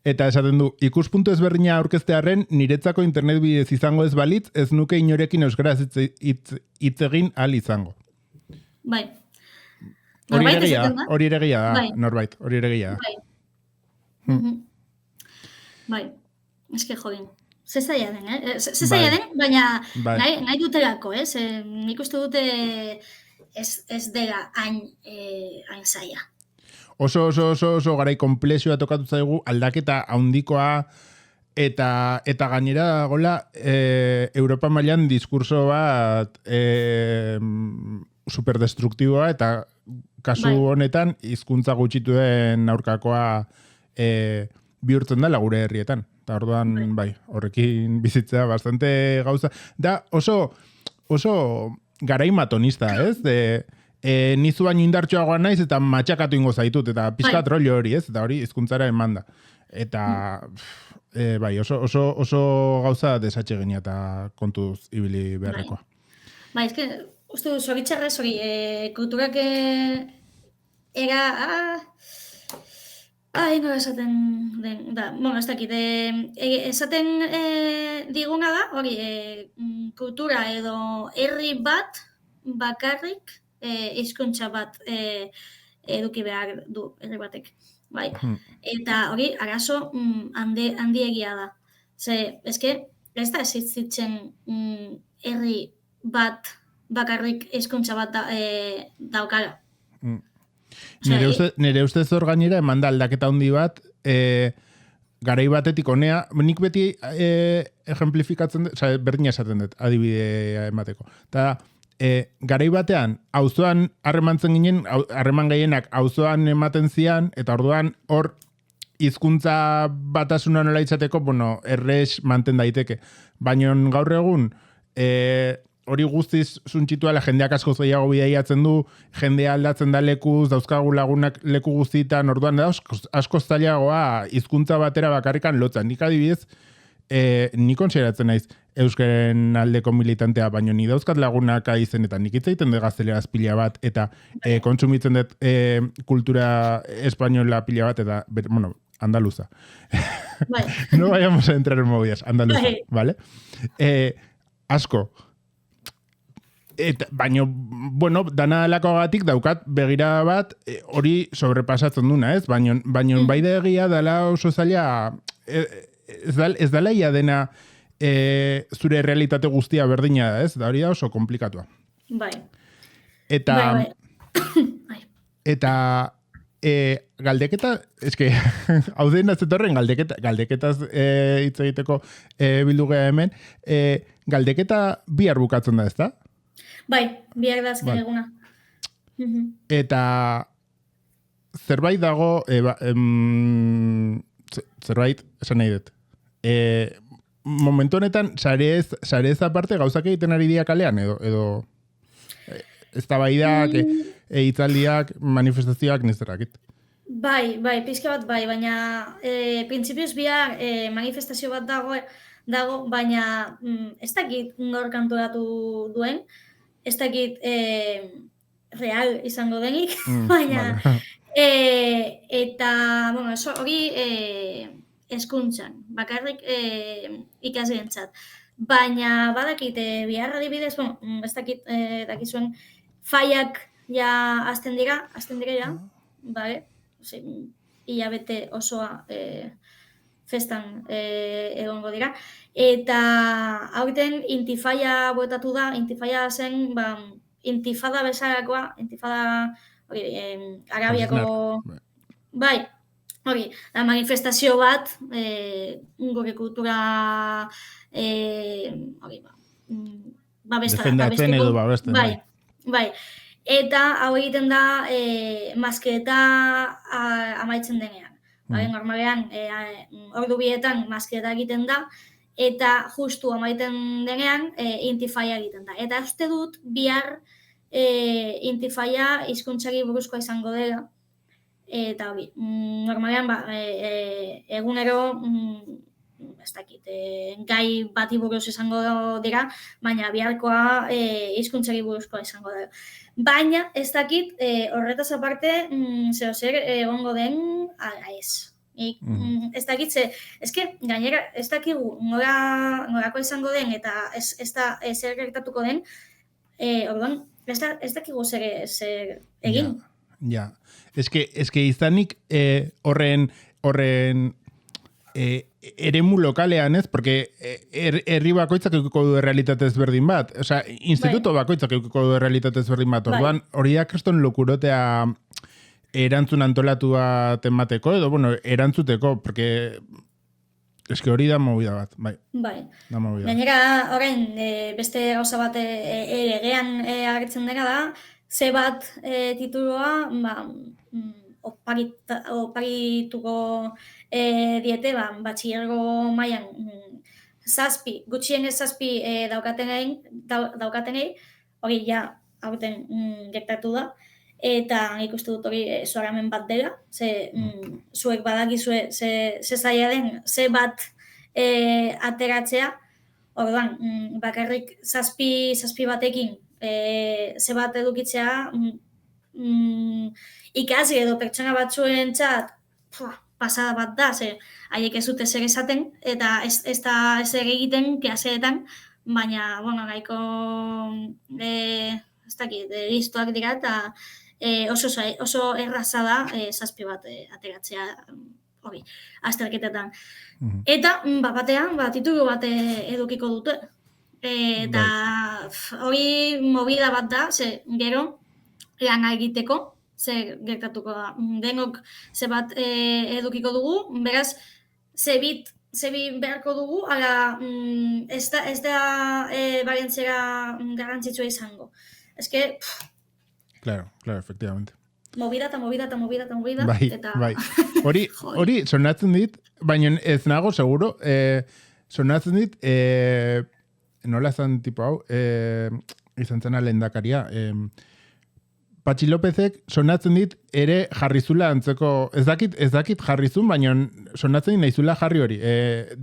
Eta esaten du, ikuspuntu ezberdina aurkeztearren, niretzako internet bidez izango ez balitz, ez nuke inorekin euskaraz hitz egin ahal izango. Bai. Hori ere gehiago da, norbait, hori ere gehiago da. Bai, eske jodin. Zezaila den, baina nahi dutelako, nik uste dute ez dela hain zaila. Oso garai konplexioa tokatu zaigu, aldaketa handikoa eta gainera gola Europa mailan diskurso bat superdestruktiboa eta kasu honetan hizkuntza gutxituen aurkakoa bihurtzen da gure herrietan. Eta orduan, horrekin bizitzea bastante gauza. Da oso garai matonista, ez? Nizu baino indartxoagoa naiz eta matxakatu ingo zaitut, eta pixka trollo hori, ez? Eta hori hizkuntzara emanda. Eta, bai, oso gauza desatxe genia eta kontuz ibili beharrekoa. Bai, ez que, uste du, zoritxarrez, kulturak era... nola esaten den, bueno, ez dakit, esaten diguna da, hori, kultura edo herri bat bakarrik hizkuntza bat eduki behar du herri batek, bai. Eta hori, arazo handiegia da. Ze, eske, ez da existitzen herri bat bakarrik hizkuntza bat daukala. Nire ustez hor gainera eman da aldaketa handi bat, garai batetik honea, nik beti ejemplifikatzen dut, berdina esaten dut, adibidea emateko. Eta garai batean, auzoan harremantzen ginen, harreman gehienak auzoan ematen zian, eta orduan hor hizkuntza batasuna nola izateko, bueno, errez manten daiteke. Baina gaur egun, hori guztiz zuntxituala jendeak asko gehiago bidaiatzen du, jendea aldatzen da lekuz, dauzkagu lagunak leku guztietan, orduan da asko zailagoa hizkuntza batera bakarrikan lotzen. Nik adibidez, ni konsideratzen naiz euskaren aldeko militantea, baino ni dauzkat lagunak aizen, eta nik itzaiten dut gazteleraz pila bat, eta kontsumitzen dut kultura espainola pila bat, eta, bueno, andaluza. No vayamos a entrar en movidas, andaluza, ¿vale? Asko. Baina, bueno, dana alakoagatik daukat begira bat hori sobrepasatzen duna, ez? Baina bai da egia dala oso zaila, ez dala ia dena zure realitate guztia berdina da, ez? Da hori da oso komplikatua. Bai. Eta galdeketa, eske, hau dena zetorren galdeketaz hitz egiteko bildu geha hemen, galdeketa bihar bukatzen da, ez da? Bai, bihar da azken eguna. Eta zerbait dago, zerbait, esan nahi dut. Momentu honetan, sarez aparte gauzak egiten ari dia kalean, edo eztabaidak, hitzaldiak, manifestazioak, nizerakit. Bai, pixka bat bai, baina printzipioz bihar manifestazio bat dago, baina ez dakit nor kantoratu duen, ez dakit real izango denik, baina eta, bueno, hori hezkuntzan, bakarrik ikasleentzat. Baina badakit bihar adibidez, bueno, ez dakit dakizuen faiak ja hasten dira ja, bale? Hilabete osoa festan egongo dira. Eta aurten intifaia buetatu da, intifaia zen, intifada bezalakoa, intifada Arabiako... Bai, hori, manifestazio bat, gure kultura... Defendatzen edo babesten. Bai. Eta hau egiten da masketa amaitzen denean. Normalean, ordu bietan masketa egiten da, eta justu amaiten denean intifaia egiten da. Eta uste dut bihar intifaia hizkuntzari buruzkoa izango dela. Eta hori, normalean egunero ez dakit, gai bati buruz izango dira, baina biharkoa hizkuntzari buruzkoa izango dela. Baina ez dakit horretaz aparte zer egongo den ez. Ez dakit gainera ez dakigu norako izango den eta ez da zer gertatuko den, orduan ez dakigu zer egin. Ja, eske izanik horren eremu lokalean, ez? Porque herri bakoitzak eukiko du realitate ezberdin bat. Osea, instituto bakoitzak eukiko du realitate ezberdin bat. Orduan, hori da kriston lokurotea erantzun antolatua temateko, edo, bueno, erantzuteko, porque eske hori da movida bat, bai. Gainera, orain, beste gauza bat legean agertzen dena da, ze bat titulua, oparituko diete, batxillergo mailan gutxienez 7 daukatenei, hori ja, aurten gertatu da, eta nik uste dut hori zoramen bat dela, zuek badakizue ze zaila den, ze bat ateratzea, orduan, bakarrik zazpi batekin ze bat edukitzea, ikasle edo pertsona batzuen txat, pasada bat da, haiek ez dute zer esaten, eta ez da ezer egiten klaseetan, baina, bueno, nahiko ez dakit, listoak dira, eta oso erraza da zazpi bat ateratzea hori, azterketetan. Eta, batean, titulu bat edukiko dute. Eta hori movida bat da, gero lana egiteko, ze gertatuko da. Denok ze bat edukiko dugu, beraz, ze bi beharko dugu, ala ez da balentzera garrantzitsua izango. Ez que... Claro, efectivamente. Movida. Bai. Hori, sonatzen dit, baina ez nago, seguro, sonatzen dit, nola zan tipo hau, izan zena lehendakaria, Patxi Lópezek sonatzen dit ere jarrizula antzeko, ez dakit jarrizun, baina sonatzen dit nahizula jarri hori.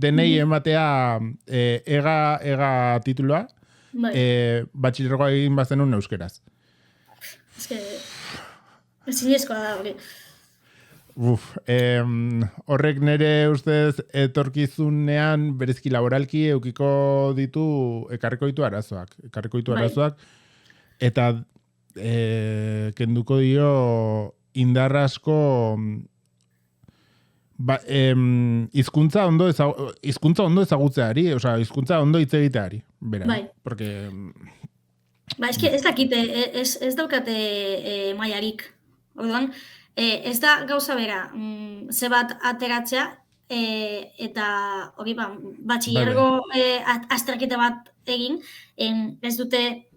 Denei ematea ega titulua, batxilergoa egin bazenun euskeraz. Ez que, zinezkoa da hori. Horrek nire ustez etorkizunean berezki laboralki eukiko ditu ekarriko ditu arazoak. Eta kenduko dio indarrasko hizkuntza ondo ezagutzeari, osea, hizkuntza ondo hitz egiteari, bera. Bai. Porque ez dakite, ez daukate mailarik. Orduan, ez da gauza bera, ze bat ateratzea, eta hori batxilergo azterketa bat egin, ez dute,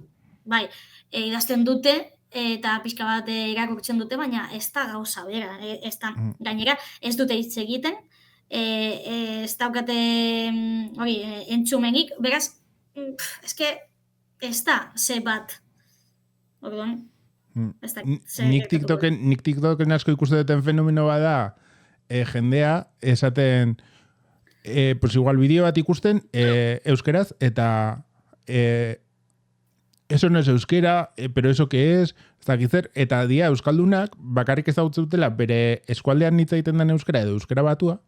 bai, idazten dute, eta pixka bat irakurtzen dute, baina ez da gauza bera, gainera, ez dute hitz egiten, ez daukate entzumenik, beraz, ez da ze bat. Orduan, ez da. Nik TikToken asko ikusten duten fenomeno bada, jendea esaten, pues igual bideo bat ikusten euskeraz, eta eso no es euskera, pero eso que es, ez dakit zer, eta dia euskaldunak bakarrik ezagutzen dutela bere eskualdean hitz egiten den euskera edo euskera batua,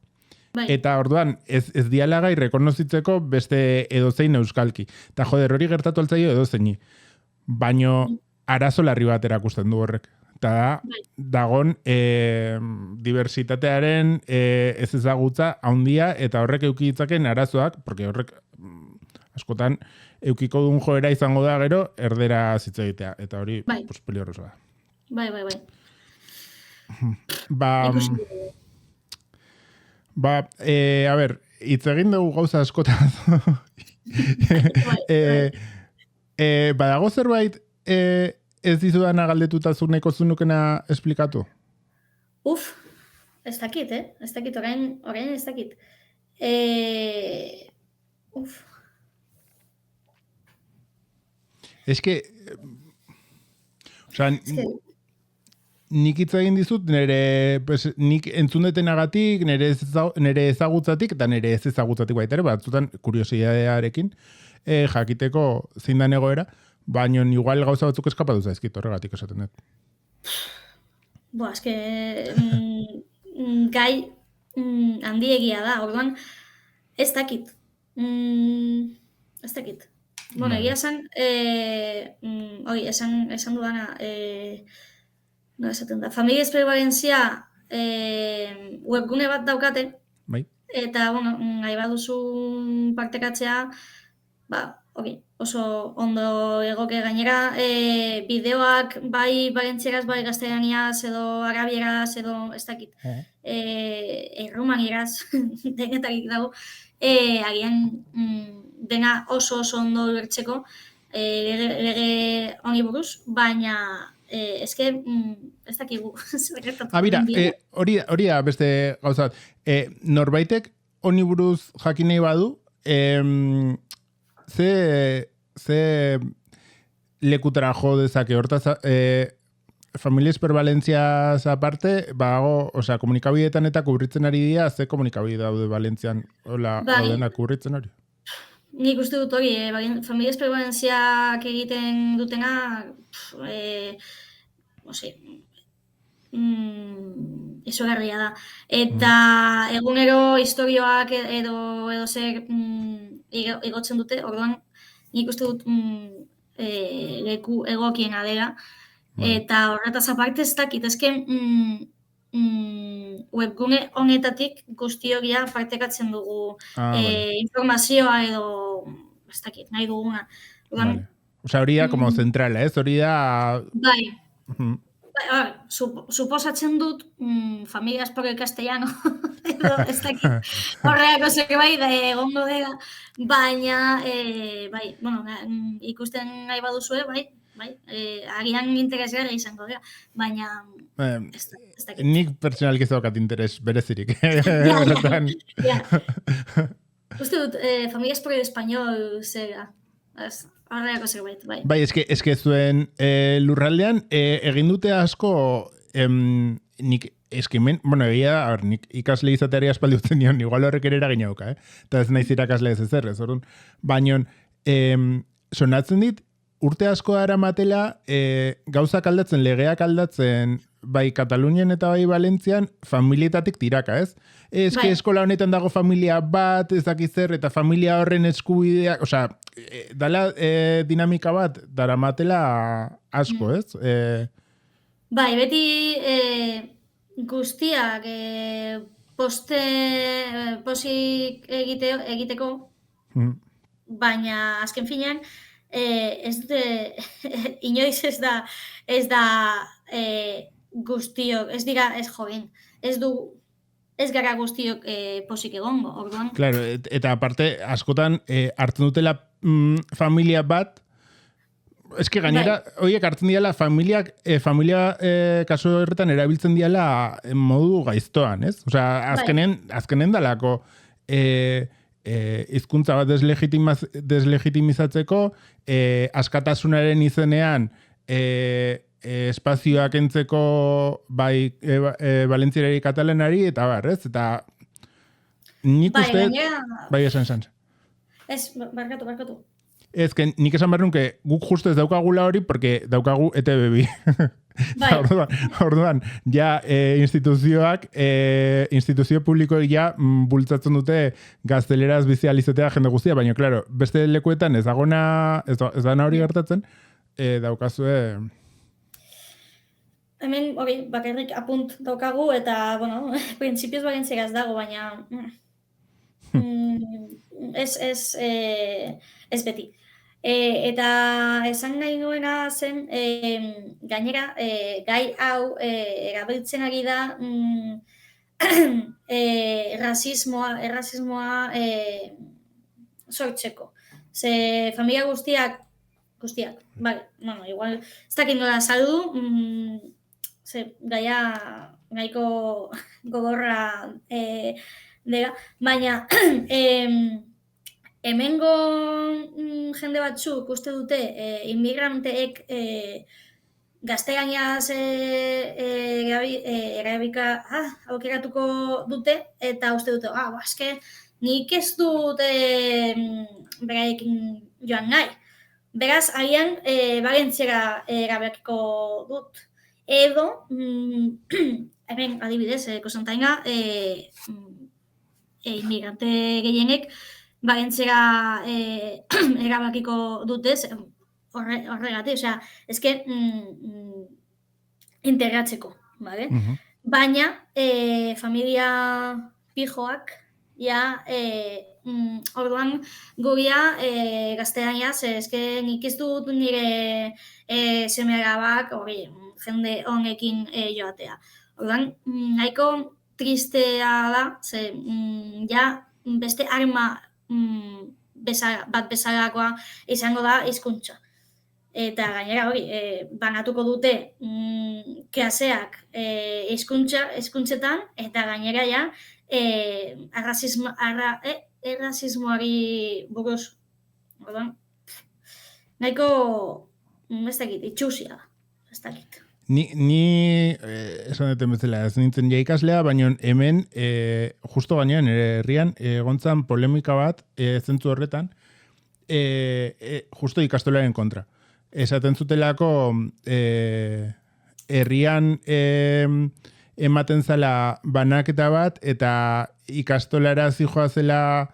bai. Eta orduan ez diala gai rekonozitzeko beste edozein euskalki. Eta joder, hori gertatu altzaio edozeini. Baino arazo larri bat erakusten du horrek. Eta dagon diversitatearen ez ezagutza handia eta horrek euki ditzaken arazoak, porque horrek askotan eukiko duen joera izango da gero erdera zitza egitea. Eta hori pues, peligroso da. Bai. A ber, hitz egin dugu gauza askotaz. Badago zerbait ez dizudana galdetuta zuneko zunukena esplikatu? Ez dakit, Ez dakit, orain ez dakit. Ez que... Osa, nik hitz egin dizut, nik entzundetenagatik, nire ezagutzatik, eta nire ez ezagutzatik baita ere, batzutan kuriosidadearekin jakiteko zein da egoera, baina igual gauza batzuk eskapatu zaizkit, horregatik esaten dut. Ez que gai handiegia da, orduan ez dakit. Bueno, egia esan, esan dudana, no esaten da, Familia Esperientzia webgune bat daukate, eta, bueno, nahi baduzu partekatzea, oso ondo egoke gainera, bideoak bai balentzieraz, bai gaztelaniaz, edo arabieraz, edo ez dakit, errumanieraz, denetarik dago, agian dena oso ondo ulertzeko lege honi buruz, baina eske ez dakigu. Mira, hori da beste gauzat. Norbaitek honi buruz jakin nahi badu, ze lekutara jo dezake, hortaz, familia esperbalentziaz aparte, bago, osea, komunikabideetan eta kubritzen ari dira, ze komunikabide daude Valentzian, hola, daudenak kubritzen hori? Nik uste dut hori, familia esperbalentziak egiten dutena, izugarria da. Eta egunero historioak edo zer igotzen dute, orduan nik uste dut leku egokiena dela. Eta horretaz aparte ez dakit, ezken webgune honetatik guztiogia partekatzen dugu informazioa edo ez dakit, nahi duguna. Vale. Osea, hori da como zentrala, ez? Hori da... Bai. Suposatzen dut familias por el castellano edo ez dakit horreako zerbait egongo dela, baina bai, bueno, ikusten nahi baduzue, bai, agian interesgarri izango dira, baina ez dakit. Nik personalki ez daukat interes berezirik. Uste dut, familias por el español zera, horreako zerbait, bai. Bai, eske zuen lurraldean egin dute asko nik eskimen, bueno, nik ikasle izateari aspaldi utzen nion, igual horrek ere eragin hauka, eta ez naiz irakasle ez ez orduan. Baina, sonatzen dit, urte asko aramatela gauzak aldatzen, legeak aldatzen, bai Katalunian eta bai Valentzian, familietatik tiraka, ez? Eske eskola honetan dago familia bat, ez dakiz zer, eta familia horren eskubideak, osea, dala dinamika bat, daramatela asko, ez? Bai, beti guztiak posik egiteko, baina azken finean, ez dute, inoiz ez da guztiok, ez dira, ez joen, ez gara guztiok posik egongo, orduan. Claro, eta aparte, askotan hartzen dutela familia bat, eske gainera, horiek hartzen diala familia kasu horretan erabiltzen diala modu gaiztoan, ez? Osea, azkenen dalako hizkuntza bat deslegitimizatzeko, askatasunaren izenean espazioak entzeko bai valentziarari katalanari, eta bar, ez? Eta nik uste... Bai, esan. Ez, barkatu. Ez, nik esan behar nunke guk justu ez daukagula hori, porque daukagu ETB2. Bai. Orduan, ja instituzio publikoek ja bultzatzen dute gazteleraz bizializatea jende guztia, baina, klaro, beste lekuetan ez dana hori gertatzen, daukazue... Hemen, hori, bakarrik apunt daukagu, eta, bueno, prinsipioz Valentziagaz dago, baina ez beti. Eta esan nahi nuena zen, gainera, gai hau erabiltzen ari da errazismoa sortzeko. Ze familia guztiak, bale, bueno, igual, ez dakit nola saldu, gaia nahiko gogorra dela, baina hemengo jende batzuk uste dute inmigranteek gaztelaniaz aukeratuko dute, eta uste dute, eske nik ez dut beraiekin joan nahi. Beraz, agian Valentziara erabakiko dut. Edo, hemen adibidez, Kostantaina, inmigrante gehienek Valentziara erabakiko dute, horregatik, osea, eske integratzeko, bale? Baina, familia pijoak, ja, orduan gugia gaztelaniaz, eske nik ez dut nire seme-alabak, hori, jende honekin joatea. Orduan, nahiko tristea da, ze ja beste arma bat bezalakoa izango da hizkuntza. Eta gainera hori, banatuko dute klaseak hizkuntzetan, eta gainera ja errazismoari buruz. Orduan, nahiko ez dakit, itxusia da, ez dakit. Ni esan duten bezala, ez nintzen ja ikaslea, baina hemen, justo gainean, herrian, egontzan polemika bat, zentzu horretan, justo ikastolaren kontra. Esaten zutelako, herrian ematen zela banaketa bat, eta ikastolara zijoa zela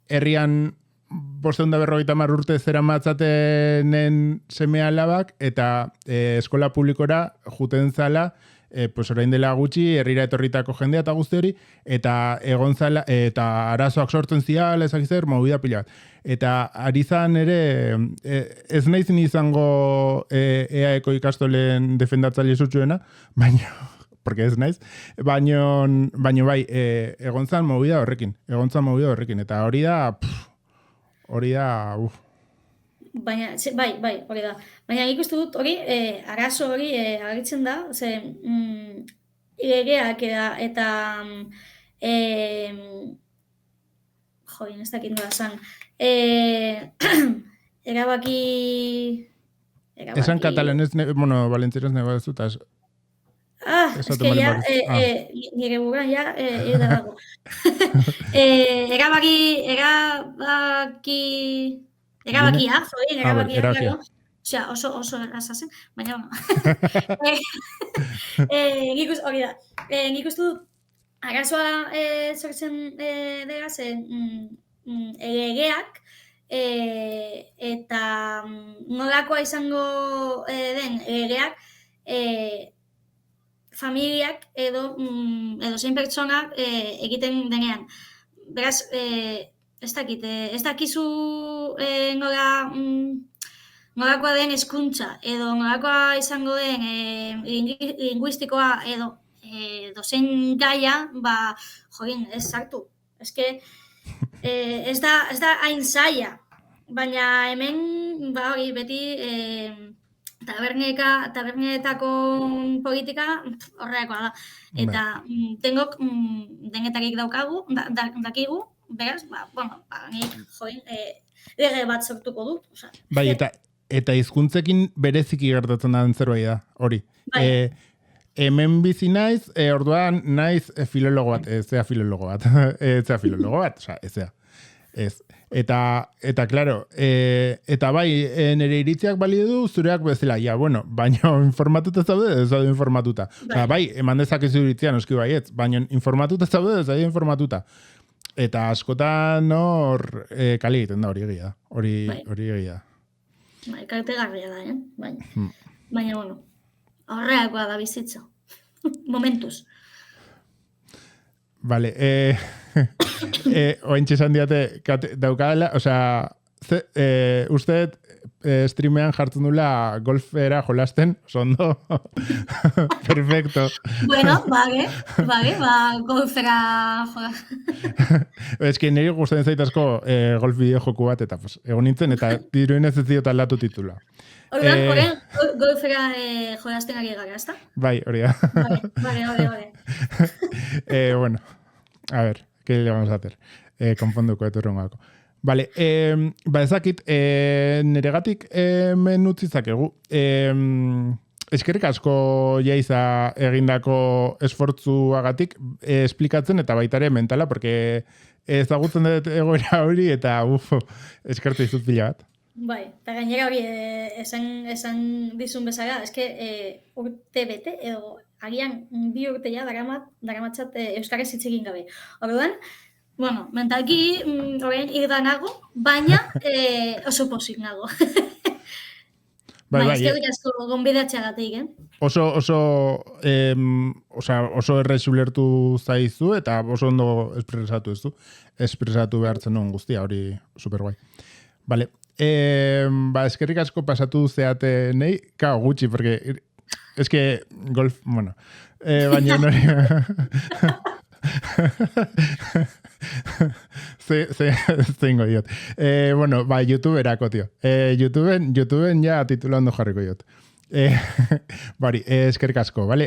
herrian 550 urte zera matzatenen seme alabak, eta eskola publikora juten zala, pues orain dela gutxi, herrira etorritako jendea eta guzti hori, eta egon zala, eta arazoak sortzen ziala, ezakizer, movida pila bat. Eta ari zan ere, ez naiz izango EAeko ikastolen defendatzaile zutsuena, baina, porque ez naiz, baina bai, egon zan movida horrekin, eta hori da, Baina, bai, hori da. Baina ikustu dut hori, arazo hori agertzen da, ze legeak eta ez dakit nola zan, erabaki... Esan katalanez, bueno, valentzieraz nego ez dut, es que ya, nire buruan ya, da dago. Erabakia, claro. Osea, oso erraza zen, baina, nik uste dut, arazoa sortzen dira zen legeak, eta nolakoa izango den legeak, familiak edo zein pertsonak egiten denean. Beraz, ez dakizu nolakoa den hezkuntza edo nolakoa izango den linguistikoa edo zein gaia, ez sartu. Eske, ez da hain zaila, baina hemen, hori beti... tabernetako politika horreakoa da. Eta denok denetarik dakigu, beraz, nik lege bat sortuko dut. Bai, eta hizkuntzekin bereziki gertatzen da zerbait da, hori. Hemen bizi naiz, orduan naiz filologo bat, ezea filologo bat, ezea. Ez. Eta claro, eta bai, nire iritziak balio du zureak bezala, baina informatuta zaude, ez daude informatuta. Bai, eman dezakezu iritzia, noski baietz, baina informatuta zaude, ez daude informatuta. Eta askotan hor kale egiten da hori egia. Hori egia. Bai, kaltegarria da, baina, horreakoa da bizitza. Momentuz. Vale, ointxe esan diate daukadala, uste streamean jartzen dula golfera jolasten, sondo. Perfecto. Bueno, vale, golfera jolasten. Ez que niri gustatzen zaitazko golf bideo joku bat, eta egon nintzen, eta diruen ez diot aldatu titula. Horren, golfera jolasten ari gara, ezta? Bai, hori da. Vale. Bueno, a ver, ¿qué le vamos a hacer? Konponduko eturrongako. Vale, ezakit, neregatik menutzizakegu. Eskerrik asko jaiza egindako esfortzuagatik esplikatzen eta baitare mentala, porque ezagutzen dut egoera hori eta eskertu izut pila bat. Bai, eta gainera hori esan dizun bezala, eske urte bete edo agian 2 urte ja daramatzat euskaraz hitz egin gabe. Orduan, mentalki horrein irda nago, baina oso pozik nago. Bai, eskerrik asko gonbidatzeagatik, Oso errez ulertu zaizu eta oso ondo espresatu behartzen nuen guztia, hori superguai. Vale. Eskerrik asko pasatu zeate nei, gutxi, porque es que golf, baina nori... Zeingo diot. YouTuberako, tío. YouTubeen ja titula ondo jarriko diot. Bari, eskerrik asko, vale?